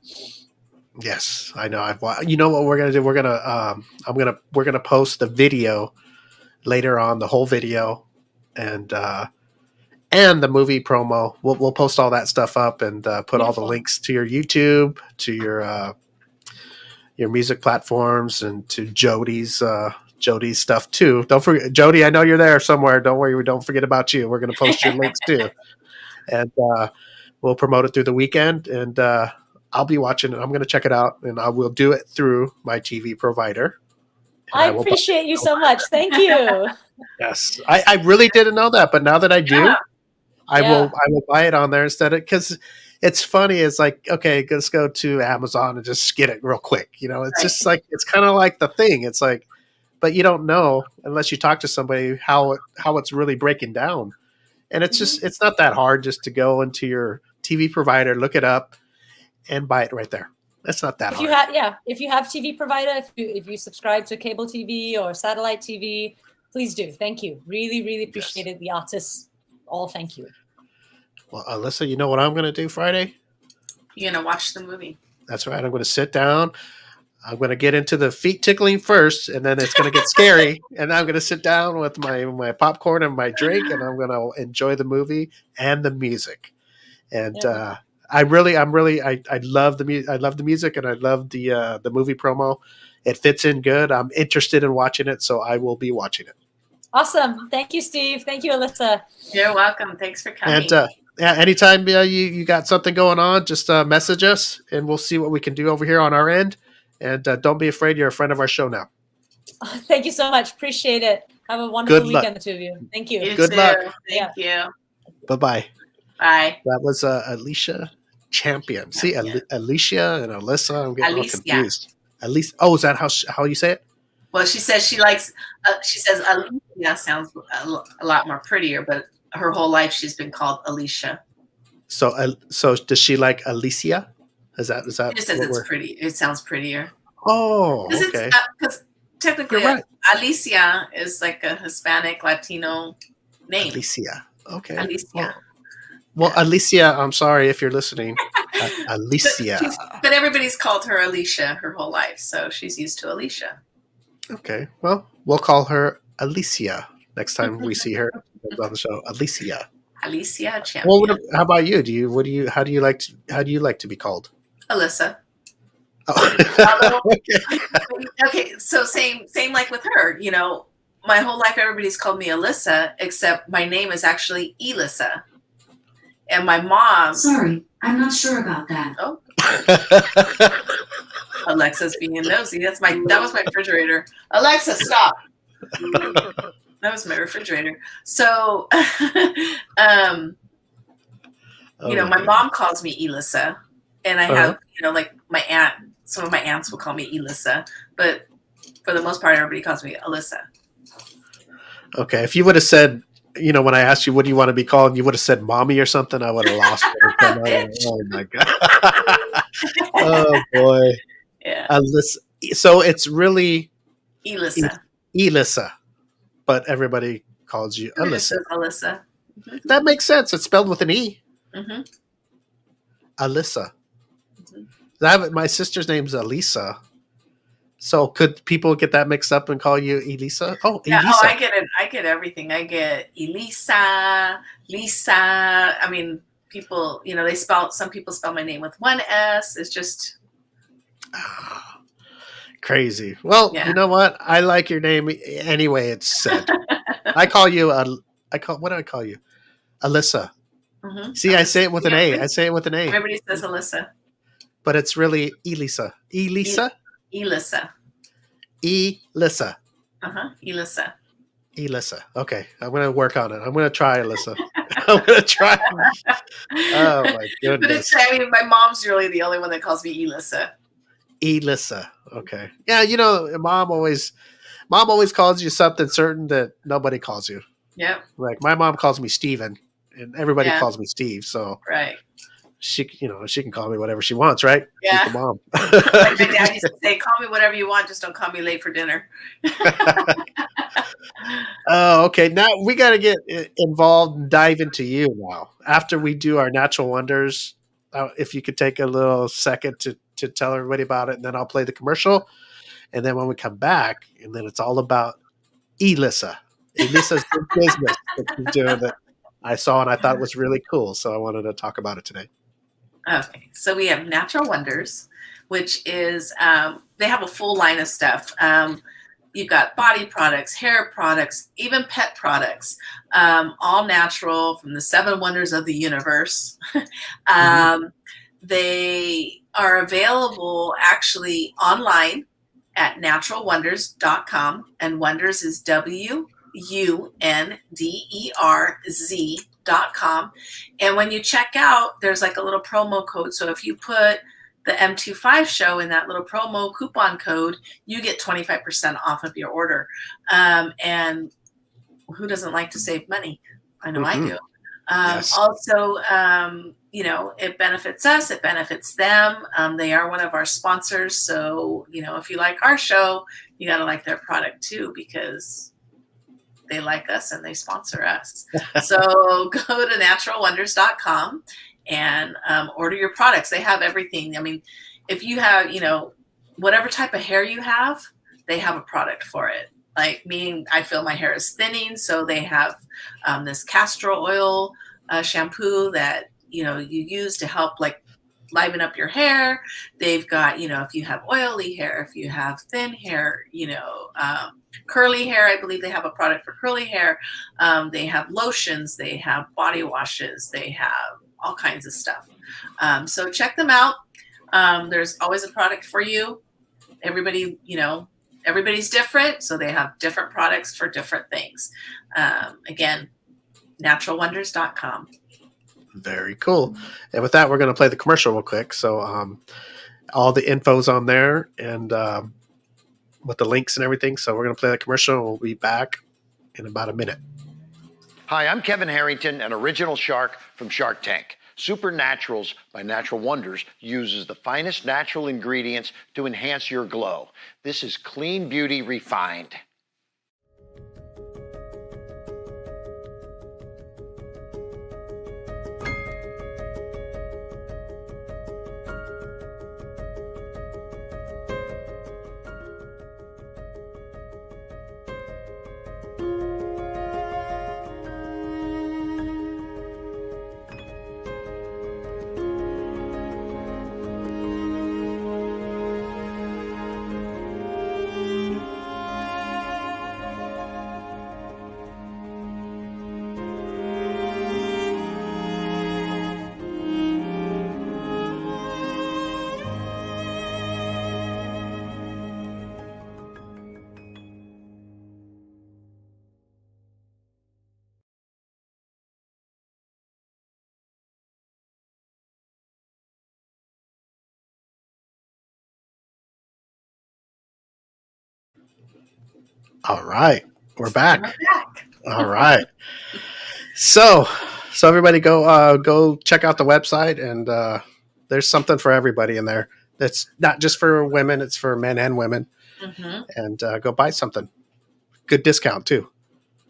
Yes, I know. You know what we're gonna do? We're gonna post the video later on, the whole video, and the movie promo. We'll post all that stuff up and put all the links to your YouTube, to your music platforms, and to Jody's stuff too. Don't forget, Jody. I know you're there somewhere. Don't worry. We don't forget about you. We're gonna post your links too, and we'll promote it through the weekend. And I'll be watching it. I'm going to check it out, and I will do it through my TV provider. I appreciate you so much. Thank you. Yes, I really didn't know that, but now that I do, I will buy it on there instead of, because it's funny. It's like, okay, let's go to Amazon and just get it real quick. It's just like, it's kind of like the thing. It's like, but you don't know unless you talk to somebody how it's really breaking down, and it's just it's not that hard just to go into your TV provider, look it up, and buy it right there. That's not that hard. If you have TV provider, if you subscribe to cable TV or satellite TV, please do. Thank you. Really, really appreciate it. The artists, all thank you. Well, Alyssa, you know what I'm going to do Friday? You're going to watch the movie. That's right. I'm going to sit down. I'm going to get into the feet tickling first, and then it's going to get scary. And I'm going to sit down with my popcorn and my drink, and I'm going to enjoy the movie and the music. And I love the music. I love the music, and I love the movie promo. It fits in good. I'm interested in watching it, so I will be watching it. Awesome! Thank you, Steve. Thank you, Alyssa. You're welcome. Thanks for coming. And anytime you got something going on, just message us, and we'll see what we can do over here on our end. And don't be afraid. You're a friend of our show now. Thank you so much. Appreciate it. Have a wonderful weekend, the two of you. Thank you. Good luck. Thank you. Bye-bye. Bye. That was Alicia Champion. See, Alicia and Alyssa. I'm getting all confused. Alicia. Oh, is that how you say it? Well, she says she likes. She says Alicia sounds a lot more prettier, but her whole life she's been called Alicia. So does she like Alicia? Is that? She just says it's pretty. It sounds prettier. Oh, okay. Because technically, right. Alicia is like a Hispanic Latino name. Alicia. Okay. Alicia. Well, Alicia, I'm sorry if you're listening. Alicia. But everybody's called her Alicia her whole life, so she's used to Alicia. Okay. Well, we'll call her Alicia next time we see her on the show. Alicia. Alicia Well, Champion. how about you? How do you like to be called? Alyssa. Oh, Although, okay. okay, so same like with her. My whole life everybody's called me Alyssa, except my name is actually Elissa. And my mom. Sorry, I'm not sure about that. Oh, Alexa's being nosy. That was my refrigerator. Alexa, stop. That was my refrigerator. So, my mom calls me Elissa, and I have, like my aunt. Some of my aunts will call me Elissa, but for the most part, everybody calls me Alyssa. Okay, if you would have said, when I asked you what do you want to be called, you would have said mommy or something, I would have lost it. Oh my god. Oh boy. Yeah. Alyssa. So it's really Elissa. Elissa, but everybody calls you Alyssa. Alyssa. Mm-hmm. That makes sense. It's spelled with an E. Mm-hmm. Alyssa. Mm-hmm. My sister's name's Elisa. So could people get that mixed up and call you Elisa? Oh, yeah, Elisa. I get it. I get everything. I get Elisa, Lisa. I mean, people, some people spell my name with one S. It's just crazy. Well, yeah. You know what? I like your name anyway. It's said. I call you. What do I call you? Alyssa. Mm-hmm. See, Alyssa. I say it with an A. I say it with an A. Everybody says Alyssa, but it's really Elisa. Elisa. Elissa. Elissa. Elissa. Elissa. Okay, I'm going to work on it. I'm going to try Alyssa. I'm going to try. Oh my goodness! But my mom's really the only one that calls me Elissa. Elissa. Okay. Yeah, mom always calls you something certain that nobody calls you. Yep. Like my mom calls me Steven, and everybody calls me Steve. So right. She can call me whatever she wants, right? Yeah. She's the mom. Like my dad used to say, "Call me whatever you want, just don't call me late for dinner." Oh, okay. Now we got to get involved and dive into you now. After we do our natural wonders, if you could take a little second to tell everybody about it, and then I'll play the commercial, and then when we come back, and then it's all about Elissa. Elissa's good business that she's doing that I saw and I thought it was really cool, so I wanted to talk about it today. Okay, so we have Natural Wonders, which is they have a full line of stuff. You've got body products, hair products, even pet products, all natural from the 7 wonders of the universe. They are available actually online at naturalwonders.com, and Wonders is WUNDERZ.com. And when you check out, there's like a little promo code. So if you put the M25 show in that little promo coupon code, you get 25% off of your order. And who doesn't like to save money? I know I do. Yes. Also, it benefits us, it benefits them. They are one of our sponsors. So, if you like our show, you got to like their product too, because they like us and they sponsor us. So go to naturalwonders.com and order your products. They have everything. I mean, if you have, whatever type of hair you have, they have a product for it. Like me, I feel my hair is thinning. So they have this castor oil shampoo that, you use to help like liven up your hair. They've got, if you have oily hair, if you have thin hair, curly hair, I believe they have a product for curly hair. They have lotions, they have body washes, they have all kinds of stuff. So check them out. There's always a product for you. Everybody, everybody's different, so they have different products for different things. Again, naturalwonders.com. Very cool. And with that, we're going to play the commercial real quick. So all the info's on there and with the links and everything. So we're going to play the commercial and we'll be back in about a minute. Hi, I'm Kevin Harrington, an original shark from Shark Tank. Supernaturals by Natural Wonders uses the finest natural ingredients to enhance your glow. This is clean beauty refined. All right. We're back. We're back. All right. So everybody go check out the website, and there's something for everybody in there. That's not just for women, it's for men and women. Mm-hmm. And go buy something. Good discount too.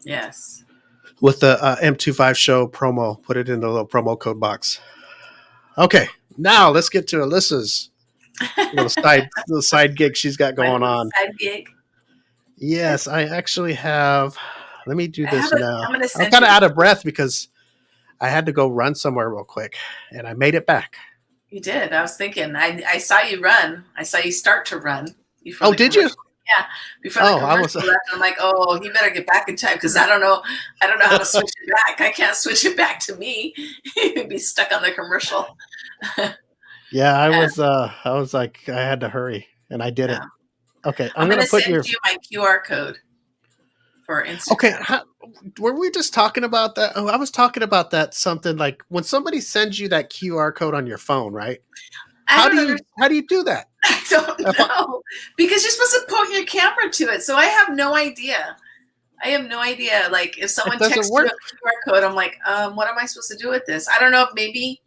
Yes. With the M25 show promo, put it in the little promo code box. Okay, now let's get to Alyssa's little side gig she's got going on. Side gig. Yes, I actually have. Let me do this now. I'm kind of out of breath because I had to go run somewhere real quick, and I made it back. You did. I was thinking. I saw you run. I saw you start to run. Oh, did you? Yeah. Before the commercial left, I'm like, oh, he better get back in time because I don't know how to switch it back. I can't switch it back to me. He'd be stuck on the commercial. Yeah, I was like, I had to hurry, and I did it. Okay, I'm going to send you my QR code for Instagram. Okay, were we just talking about that? Oh, I was talking about that something like when somebody sends you that QR code on your phone, right? How do you do that? I don't know because you're supposed to point your camera to it. So I have no idea. Like if someone texts you a QR code, I'm like, what am I supposed to do with this? I don't know if maybe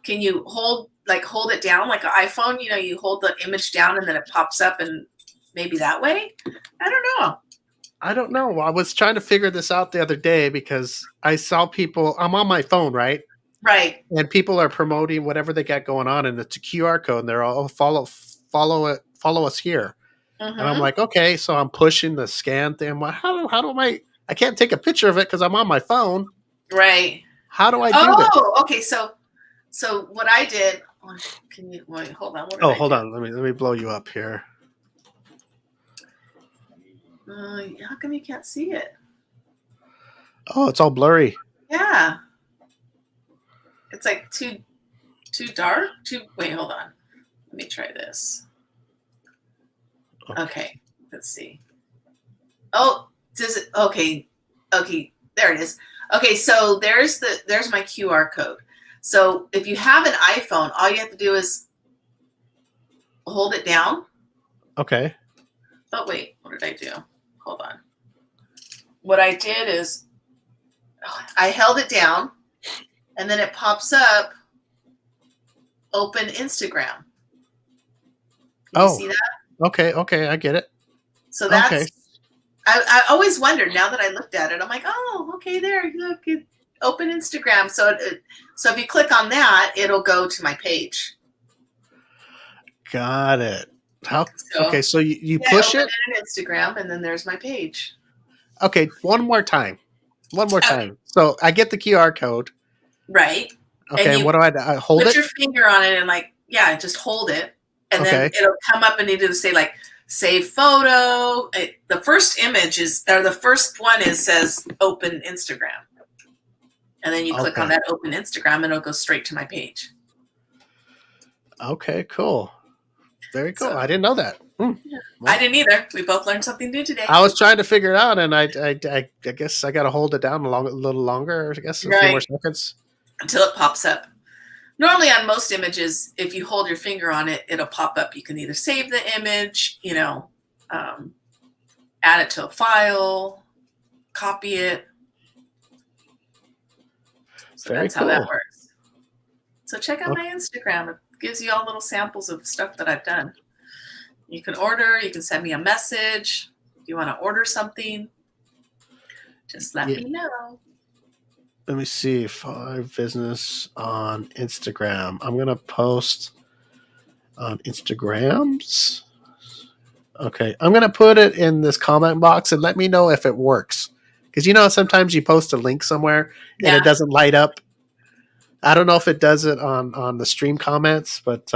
can you hold it down like an iPhone? You know, you hold the image down and then it pops up, and maybe that way. I don't know. I was trying to figure this out the other day because I saw people. I'm on my phone, right? Right. And people are promoting whatever they got going on, and it's a QR code, and they're all follow us here. Mm-hmm. And I'm like, okay, so I'm pushing the scan thing. I'm like, how do I can't take a picture of it because I'm on my phone. Right. How do I do this? Oh, okay. So what I did, can you wait, hold on. Hold on. Let me blow you up here. How come you can't see it? Oh, it's all blurry. Yeah. It's like too dark. Wait, hold on. Let me try this. Okay. Let's see. Oh, does it? Okay. There it is. Okay, so there's my QR code. So if you have an iPhone, all you have to do is hold it down. Okay. Oh wait, what did I do? Hold on. What I did is I held it down, and then it pops up. Open Instagram. Can you see that? Okay, I get it. So that's. Okay. I always wondered. Now that I looked at it, I'm like, oh, okay, there. Look, open Instagram. So if you click on that, it'll go to my page. Got it. Okay, so you push it in Instagram, and then there's my page. Okay, one more time. So I get the QR code. Right. Okay, what do I hold it? Put your finger on it and just hold it. And then it'll come up and it'll say save photo. The first image the first one says open Instagram. And then you click on that open Instagram and it'll go straight to my page. Okay, cool. Very cool. I didn't know that. Yeah. Well, I didn't either. We both learned something new today. I was trying to figure it out, and I guess I got to hold it down a little longer. I guess a few more seconds until it pops up. Normally, on most images, if you hold your finger on it, it'll pop up. You can either save the image, add it to a file, copy it. So that's how that works. So check out my Instagram. It gives you all little samples of stuff that I've done. You can order. You can send me a message. If you want to order something, just let me know. Let me see. 5 business on Instagram. I'm going to post on Instagrams. Okay. I'm going to put it in this comment box and let me know if it works. Because, sometimes you post a link somewhere and it doesn't light up. I don't know if it does it on the stream comments, but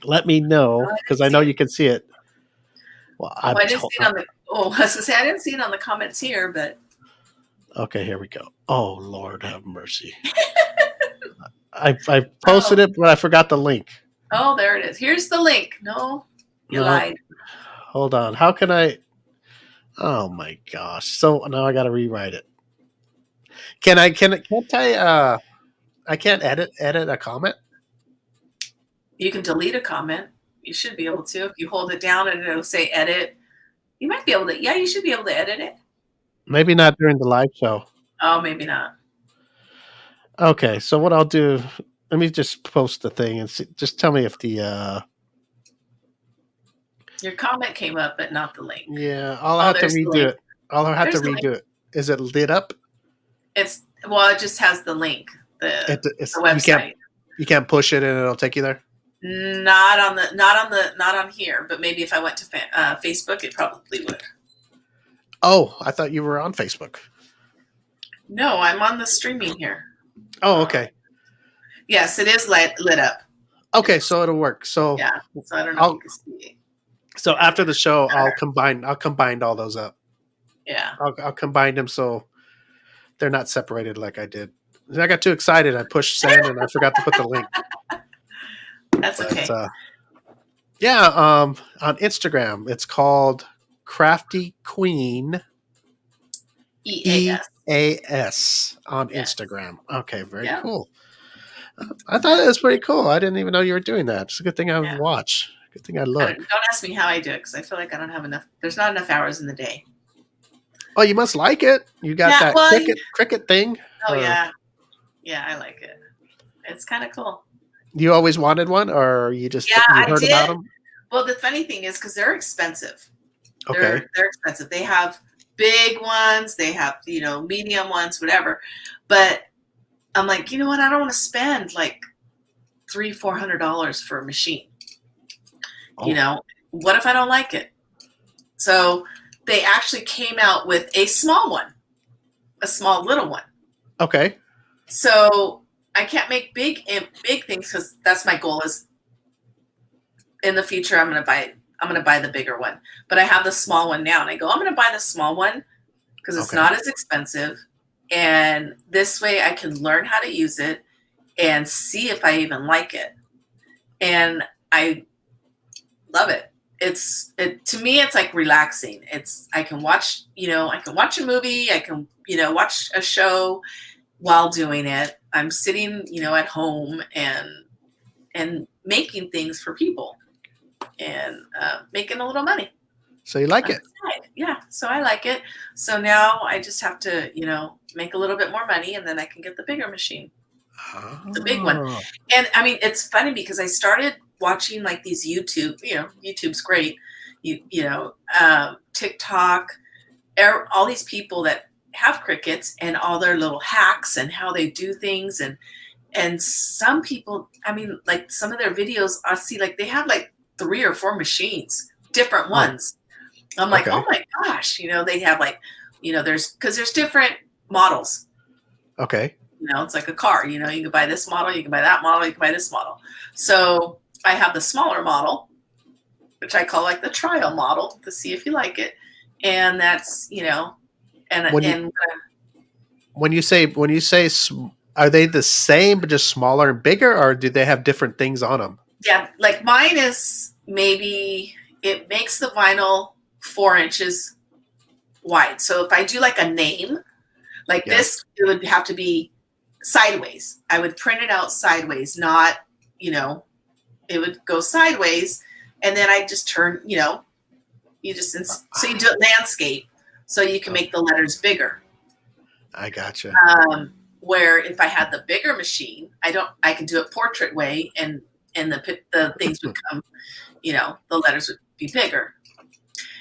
let me know because I know you can see it. Well, I didn't see it on the. Oh, I was going to say I didn't see it on the comments here, but. Okay, here we go. Oh, Lord have mercy. I posted it, but I forgot the link. Oh, there it is. Here's the link. No, you lied. Hold on. How can I? Oh my gosh! So now I got to rewrite it. Can't I? I can't edit a comment. You can delete a comment. You should be able to if you hold it down and it'll say edit. You might be able to. Yeah, you should be able to edit it. Maybe not during the live show. Oh, maybe not. Okay, so what I'll do, let me just post the thing and see, just tell me if the Your comment came up, but not the link. yeah, I'll Oh, have to there's the redo link. it. I'll have There's to the redo it. Is it lit up? It just has the link. It's The website. You can't push it and it'll take you there. Not on here, but maybe if I went to Facebook, it probably would. Oh, I thought you were on Facebook. No, I'm on the streaming here. Oh, okay. Yes, it is lit up. Okay, so it'll work. So Yeah, so I don't know if you can see it. So after the show, I'll combine all those up. Yeah. I'll combine them so they're not separated like I did. I got too excited. I pushed send and I forgot to put the link. That's okay. On Instagram, it's called Crafty Queen EAS on Instagram. Okay, very cool. I thought it was pretty cool. I didn't even know you were doing that. It's a good thing I watch. Good thing I look. Don't ask me how I do it because I feel like I don't have enough. There's not enough hours in the day. Oh, you must like it. You got that cricket thing. Oh, yeah. Yeah, I like it. It's kind of cool. You always wanted one, or you just heard about them? Well, the funny thing is because they're expensive. Okay. They're expensive. They have big ones. They have, medium ones, whatever. But I'm like, you know what? I don't want to spend like $300-$400 for a machine. Oh. What if I don't like it? So they actually came out with a small one, a small little one. Okay. So I can't make big things because that's my goal. Is in the future I'm gonna buy the bigger one. But I have the small one now, and I go, I'm gonna buy the small one because it's not as expensive, and this way I can learn how to use it and see if I even like it. And I love it. To me it's like relaxing. I can watch a movie, I can watch a show while doing it. I'm sitting at home and making things for people and making a little money. So you like it? Yeah, so I like it. So now I just have to make a little bit more money, and then I can get the bigger machine, the big one. And I mean, it's funny because I started watching like these YouTube's great, TikTok, all these people that have crickets and all their little hacks and how they do things, and some people, I mean, like some of their videos I see like they have like 3 or 4 machines, different ones. I'm like, oh my gosh, they have like, there's different models. Okay. It's like a car, you can buy this model, you can buy that model, you can buy this model. So I have the smaller model, which I call like the trial model to see if you like it. And that's, when you say, are they the same, but just smaller and bigger, or do they have different things on them? Yeah. Like mine is maybe it makes the vinyl 4 inches wide. So if I do like a name like this, it would have to be sideways. I would print it out sideways, not, it would go sideways. And then I just turn, so you do it landscape so you can make the letters bigger. I gotcha. Where if I had the bigger machine, I can do it portrait way, and the things would come, the letters would be bigger.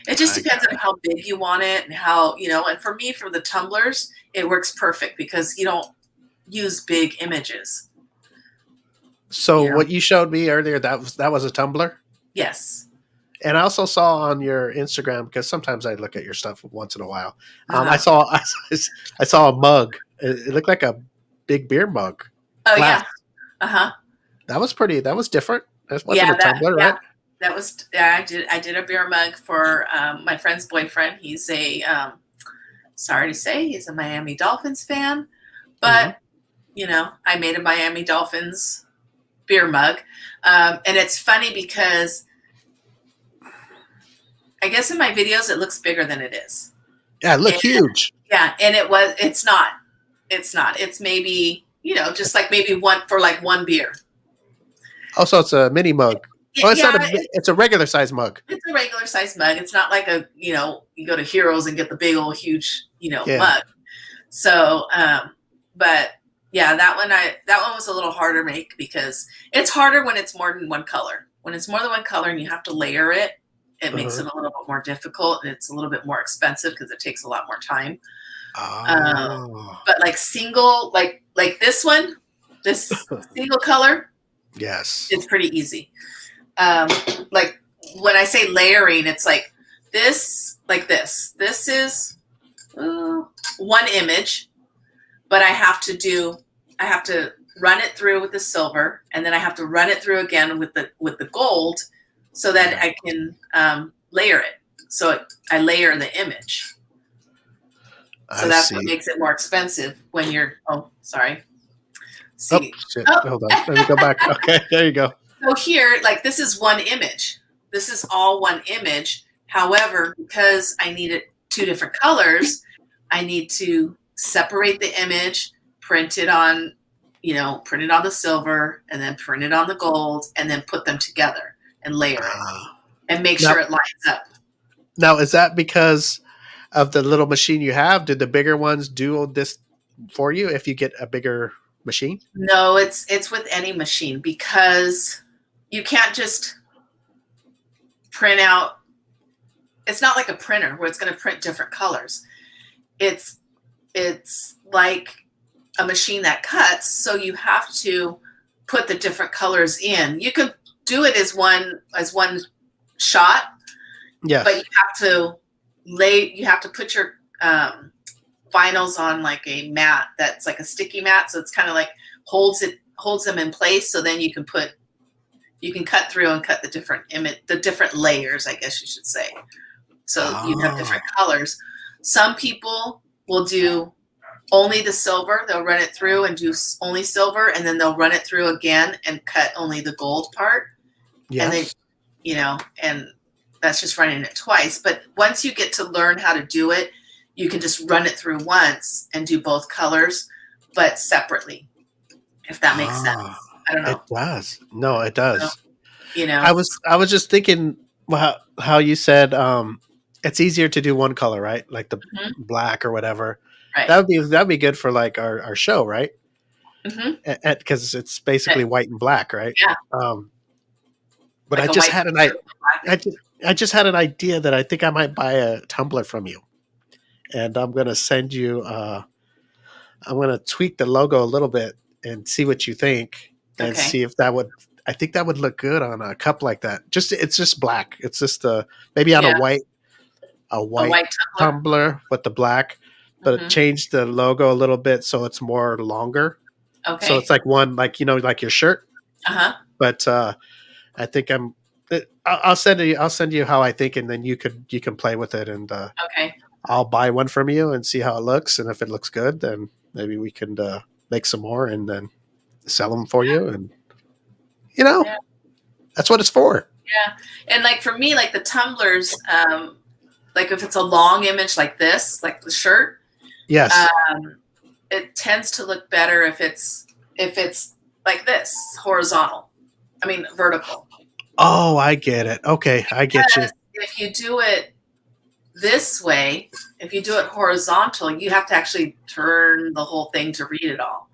It just depends on how big you want it and how, and for me, for the tumblers, it works perfect because you don't use big images. So what you showed me earlier, that was a tumbler? Yes. And I also saw on your Instagram, because sometimes I look at your stuff once in a while. I saw a mug. It looked like a big beer mug. Oh, glass. Yeah. Uh-huh. That was different. That wasn't a tumbler, right? That was, I did a beer mug for my friend's boyfriend. He's sorry to say, he's a Miami Dolphins fan. But, I made a Miami Dolphins beer mug. And it's funny because I guess in my videos, it looks bigger than it is. Yeah, it looked huge. Yeah. And it's not. It's maybe, just like maybe one beer. Oh, so it's a mini mug. Oh, it's yeah, not it's a regular size mug. it's a regular size mug. It's not like a, you go to Heroes and get the big old huge, Yeah. mug. So, but yeah, that one was a little harder to make because it's harder when it's more than one color. When it's more than one color and you have to layer it, it makes it a little bit more difficult, and it's a little bit more expensive because it takes a lot more time. Oh. But like single, like this one, this single color, Yes. it's pretty easy. Like when I say layering, it's like this, like this. This is one image, but I have to run it through with the silver, and then I have to run it through again with the gold, so that I can layer it. So I layer the image. So that's what makes it more expensive when you're. Oh, sorry. See. Oh, shit. Hold on. Let me go back. Okay, there you go. So here, like this is one image. This is all one image. However, because I needed two different colors, I need to separate the image, print it on the silver, and then print it on the gold, and then put them together and layer it and make sure it lines up. Now, is that because of the little machine you have? Did the bigger ones do this for you if you get a bigger machine? No, it's with any machine, because you can't just print out. It's not like a printer where it's going to print different colors. It's like a machine that cuts, so you have to put the different colors in. You could do it as one shot. Yes. But you have to put your vinyls on like a mat that's like a sticky mat, so it's kind of like holds them in place, so then you can cut through and cut the different layers, I guess you should say. So you have different colors. Some people will do only the silver. They'll run it through and do only silver, and then they'll run it through again and cut only the gold part. Yes. And then, and that's just running it twice. But once you get to learn how to do it, you can just run it through once and do both colors, but separately, if that makes sense. I don't know. It does. No, it does. So, I was just thinking how you said it's easier to do one color, right? Like the black or whatever. Right. That'd be good for like our show, right? Because it's basically white and black, right? Yeah. But like I just had an idea that I think I might buy a tumbler from you, and I'm gonna send you. I'm gonna tweak the logo a little bit and see what you think, and see if that would. I think that would look good on a cup like that. It's just black. It's just maybe on a white tumbler with the black, but change the logo a little bit so it's more longer. Okay. So it's like one, like like your shirt. But I think I'll send you how I think, and then you can play with it, and I'll buy one from you and see how it looks, and if it looks good, then maybe we can make some more and then sell them for you, and that's what it's for. Yeah, and like for me, like the tumblers, like if it's a long image like this, like the shirt, yes, it tends to look better if it's like this, horizontal. I mean, vertical. Oh, I get it. Okay, I get you. If you do it this way, if you do it horizontal, you have to actually turn the whole thing to read it all.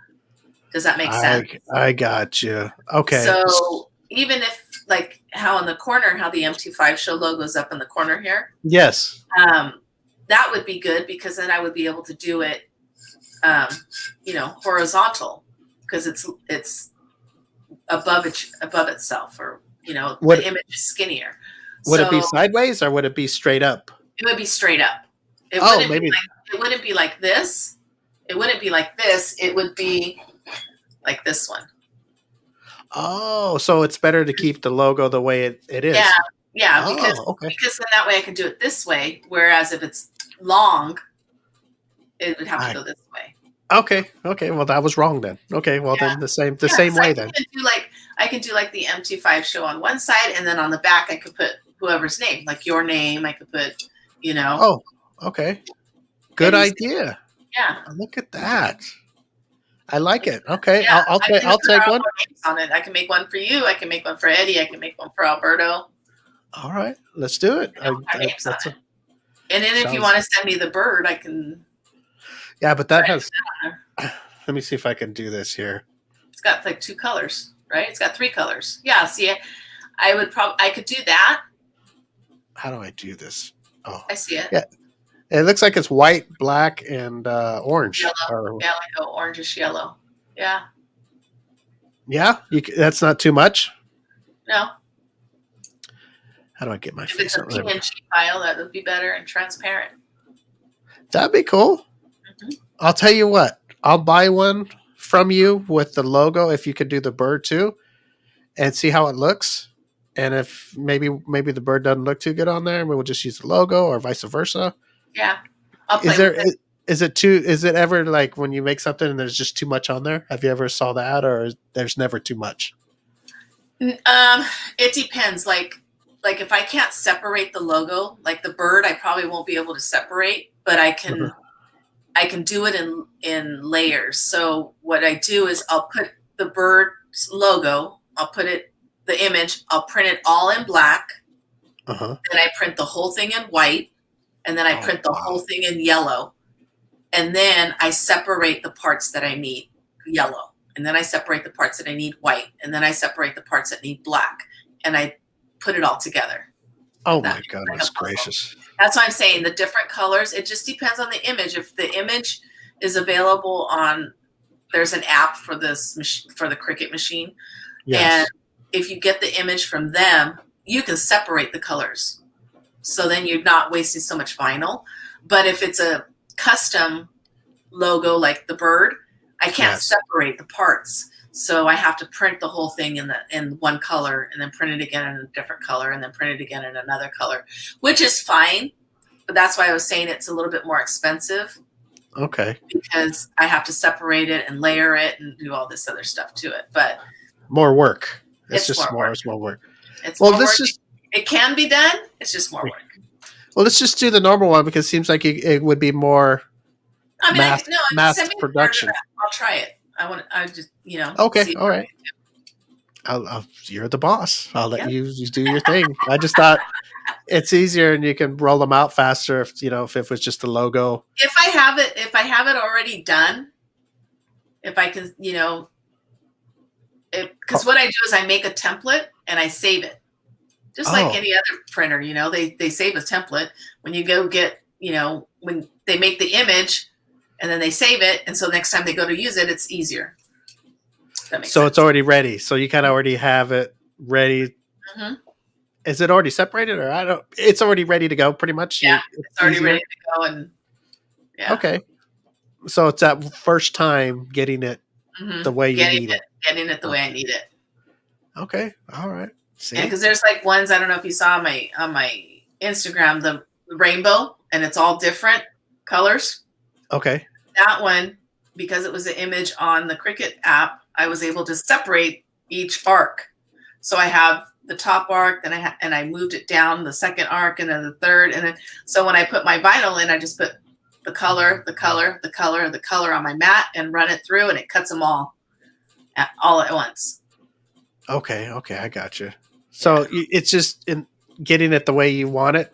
Does that make sense? I got you. Okay. So even if, like how in the corner, how the M25 show logo's up in the corner here. Yes. That would be good, because then I would be able to do it, horizontal, because it's above itself, or the image is skinnier. Would it be sideways or would it be straight up? It would be straight up. It wouldn't be like this. It wouldn't be like this. It would be like this one. Oh, so it's better to keep the logo the way it is. Yeah, because then that way I can do it this way. Whereas if it's long, it would have to go this way. Okay. Well, that was wrong then. Okay. Well, then the same way then. I can do like the M25 show on one side, and then on the back I could put whoever's name, like your name. I could put, Oh, okay. Good idea. Yeah. Look at that. I like it. Okay, Yeah, I'll I take can I'll put take our one. own names on it. I can make one for you. I can make one for Eddie. I can make one for Alberto. All right, let's do it. Our names on That's it. And then if you sounds. want to send me the bird, I can. Yeah, but that write has. that on there. Let me see if I can do this here. It's got like 2 colors, right? It's got 3 colors. Yeah. See, I could do that. How do I do this? Oh, I see it. yeah. It looks like it's white, black, and orange. Yellow. Or, Yeah, like a orangish yellow. Yeah. yeah, that's not too much. No. How do I get my If face it's a on there? PNG file, that would be better and transparent. That'd be cool. Mhm. I'll tell you what. I'll buy one from you with the logo if you could do the bird too, and see how it looks. And if maybe the bird doesn't look too good on there, we'll just use the logo or vice versa. Yeah. I'll play Is there with it. is it ever like when you make something and there's just too much on there? Have you ever saw that, or there's never too much? It depends. Like if I can't separate the logo, like the bird, I probably won't be able to separate, but I can do it in layers. So what I do is I'll put the bird's logo, the image, I'll print it all in black. Uh-huh. Then I print the whole thing in white, and then I print the whole thing in yellow. And then I separate the parts that I need yellow. And then I separate the parts that I need white. And then I separate the parts that need black. And I put it all together. Oh my goodness gracious. That's why I'm saying the different colors. It just depends on the image. If the image is available there's an app for for the Cricut machine. Yes. And if you get the image from them, you can separate the colors. So then you're not wasting so much vinyl. But if it's a custom logo like the bird, I can't separate the parts. So I have to print the whole thing in one color and then print it again in a different color and then print it again in another color, which is fine. But that's why I was saying it's a little bit more expensive. Okay. Because I have to separate it and layer it and do all this other stuff to it. But more work. It's just more It's more work. It's well, more this work. just It can be done. It's just more work. Well, let's just do the normal one because it seems like it would be more mass send me production. I'll try it. I just, Okay, see all right. You're the boss. I'll let you do your thing. I just thought it's easier and you can roll them out faster if it was just the logo. If I have it already done, if I can, because what I do is I make a template and I save it. Just like any other printer, they save a template. When you go get, when they make the image and then they save it. And so next time they go to use it, it's easier. That makes sense. It's already ready. So you kind of already have it ready. Mm-hmm. Is it already separated or it's already ready to go pretty much? Yeah, it's already ready to go. And yeah. Okay. So it's that first time getting it the way you need it. Getting it the way I need it. Okay. All right. See? Yeah, because there's like ones, I don't know if you saw on my Instagram, the rainbow, and it's all different colors. Okay. That one, because it was an image on the Cricut app, I was able to separate each arc. So I have the top arc, and I moved it down the second arc, and then the third, and then so when I put my vinyl in, I just put the color, the color, the color, the color on my mat, and run it through, and it cuts them all at once. Okay, I got you. So it's just in getting it the way you want it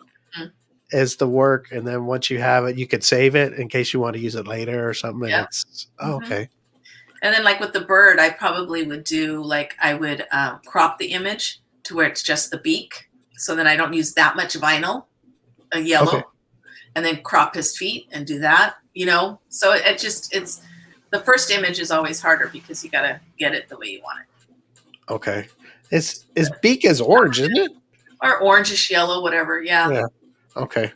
is the work, and then once you have it, you could save it in case you want to use it later or something. Yeah. Okay. And then like with the bird, I probably would do I would crop the image to where it's just the beak, so then I don't use that much vinyl, a yellow, and then crop his feet and do that. So it's the first image is always harder because you gotta get it the way you want it. Okay. His beak is orange, isn't it? Or orangish yellow, whatever. Yeah. Okay.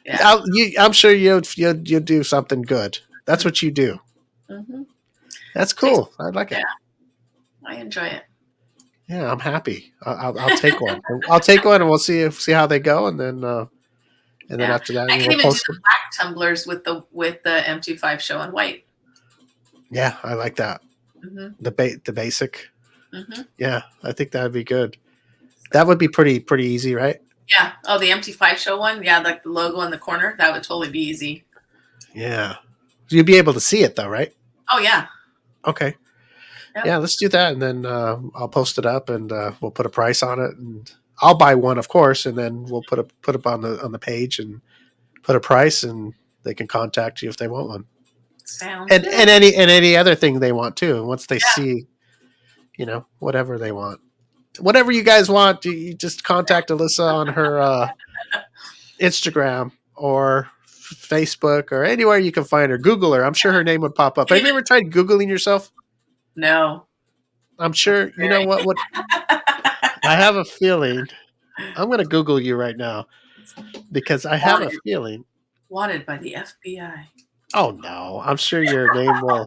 Yeah. I'm sure you'll do something good. That's what you do. Mm-hmm. That's cool. I like it. Yeah. I enjoy it. Yeah, I'm happy. I'll take one. I'll take one, and we'll see how they go, and then after that, I can even do the black tumblers with the M25 showing white. Yeah, I like that. Mm-hmm. The basic. Mm-hmm. Yeah, I think that would be good. That would be pretty easy, right? Yeah. Oh, the MT5 show one. Yeah, like the logo in the corner. That would totally be easy. Yeah. You'd be able to see it though, right? Oh yeah. Okay. Yep. Yeah, let's do that, and then I'll post it up, and we'll put a price on it, and I'll buy one, of course, and then we'll put up on the page and put a price, and they can contact you if they want one, Sounds and good. any other thing they want too. And once they Yeah. see, whatever they want, whatever you guys want, you just contact Alyssa on her Instagram or Facebook or anywhere you can find her. Google her. I'm sure her name would pop up. Have you ever tried Googling yourself? No. I'm sure. You know what? I have a feeling. I'm going to Google you right now because I have a feeling. Wanted by the FBI. Oh no! I'm sure your name will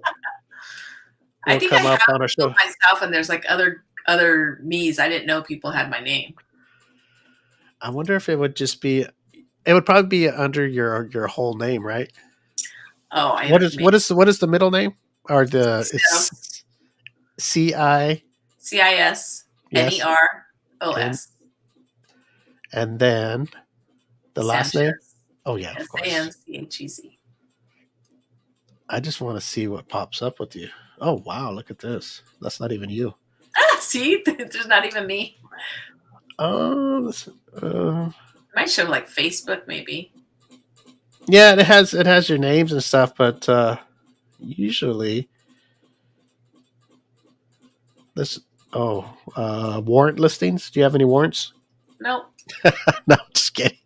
I think come I up have on our show. myself, and there's like other me's. I didn't know people had my name. I wonder if it would just be. It would probably be under your whole name, right? Oh, What is the middle name or the it's CI CIS NEROS and then the last name. Oh yeah, of course. SANCHEZ. I just want to see what pops up with you. Oh wow, look at this. That's not even you. See, there's not even me. Oh, Might show like Facebook, maybe. yeah, it has your names and stuff, but usually this. Warrant listings. Do you have any warrants? Nope. No, just kidding.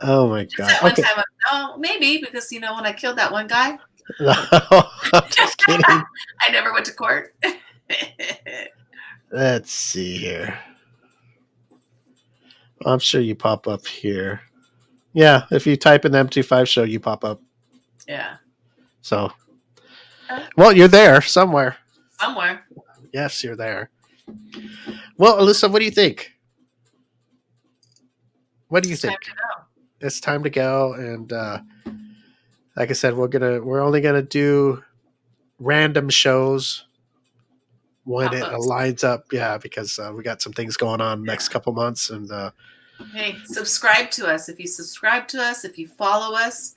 Oh my god. That one Okay. time, maybe because when I killed that one guy, No, I'm just kidding. I never went to court. Let's see here. I'm sure you pop up here. Yeah, if you type in M25 show, you pop up. Yeah. So, well, you're there somewhere. Somewhere. Yes, you're there. Well, Alyssa, what do you think? What do you think? Time to go. It's time to go, and like I said, we're only gonna do random shows when it Pop-ups. lines up. Yeah, because we got some things going on next couple months, and Hey, subscribe to us. If you subscribe to us, if you follow us,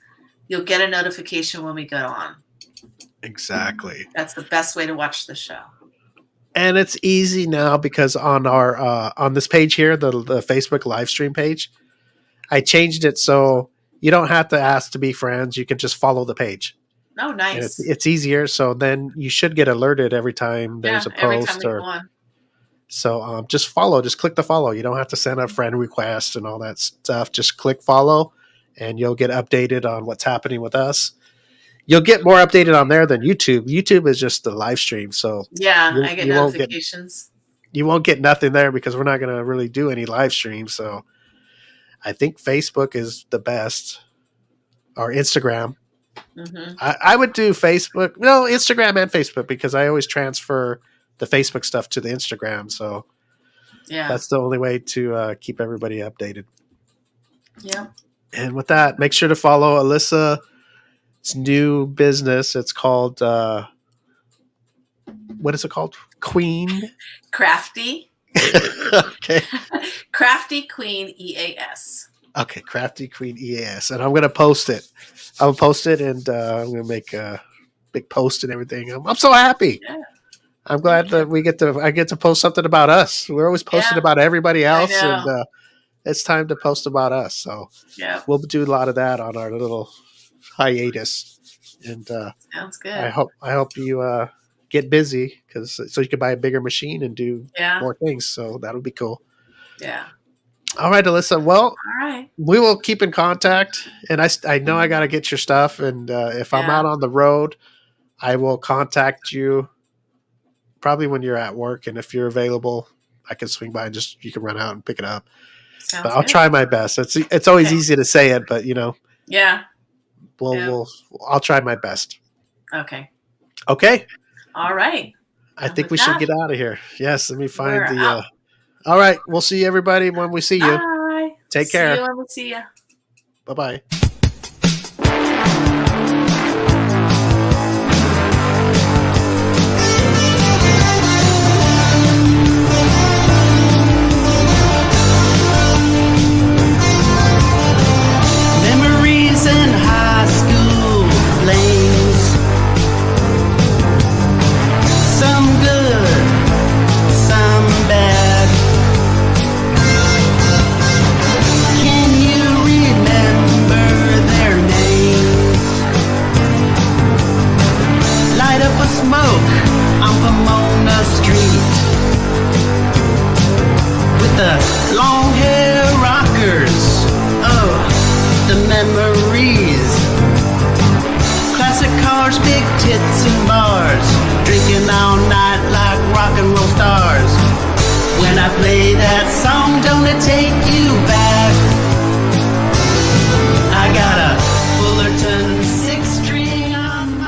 you'll get a notification when we go on. exactly. That's the best way to watch the show. And it's easy now because on our on this page here, the Facebook live stream page, I changed it so you don't have to ask to be friends. You can just follow the page. Oh, And nice. it's easier. So then you should get alerted every time there's a every time post we or go on. so. Just follow. Just click the follow. You don't have to send a friend request and all that stuff. Just click follow, and you'll get updated on what's happening with us. You'll get more updated on there than YouTube. YouTube is just the live stream. So Yeah, you- I get you won't get- notifications. you won't get nothing there because we're not going to really do any live streams. So I think Facebook is the best, or Instagram. Hmm. I would do Facebook, no, Instagram and Facebook, because I always transfer the Facebook stuff to the Instagram. So Yeah. that's the only way to keep everybody updated. Yeah. And with that, make sure to follow Alyssa's new business. It's called, what is it called? Queen. Crafty. Okay. Crafty Queen EAS. Okay, Crafty Queen EAS, and I'm gonna post it. I'll post it, and I'm gonna make a big post and everything. I'm so happy. Yeah. I'm glad that I get to post something about us. We're always posting Yeah. about everybody else, know. and it's time to post about us. So Yeah. we'll do a lot of that on our little hiatus, and Sounds good. I hope you get busy so you can buy a bigger machine and do Yeah. more things. So that'll be cool. Yeah. All right, Alyssa. Well, All right. we will keep in contact, and I know I got to get your stuff, and if I'm Yeah. out on the road, I will contact you probably when you're at work, and if you're available, I can swing by and you can run out and pick it up. Sounds But I'll good. try my best. It's always Okay. easy to say it, but Yeah. Yeah. I'll try my best. Okay. Okay, All right. I And think with we should that, get out of here. Yes, let me find we're the. out. All right, we'll see everybody when we see you. Bye. Take care. See you when we see you. Bye bye. Memories in high school flames. smoke on Pomona Street with the long hair rockers. Oh, the memories. Classic cars, big tits and bars, drinking all night like rock and roll stars. When I play that song, don't it take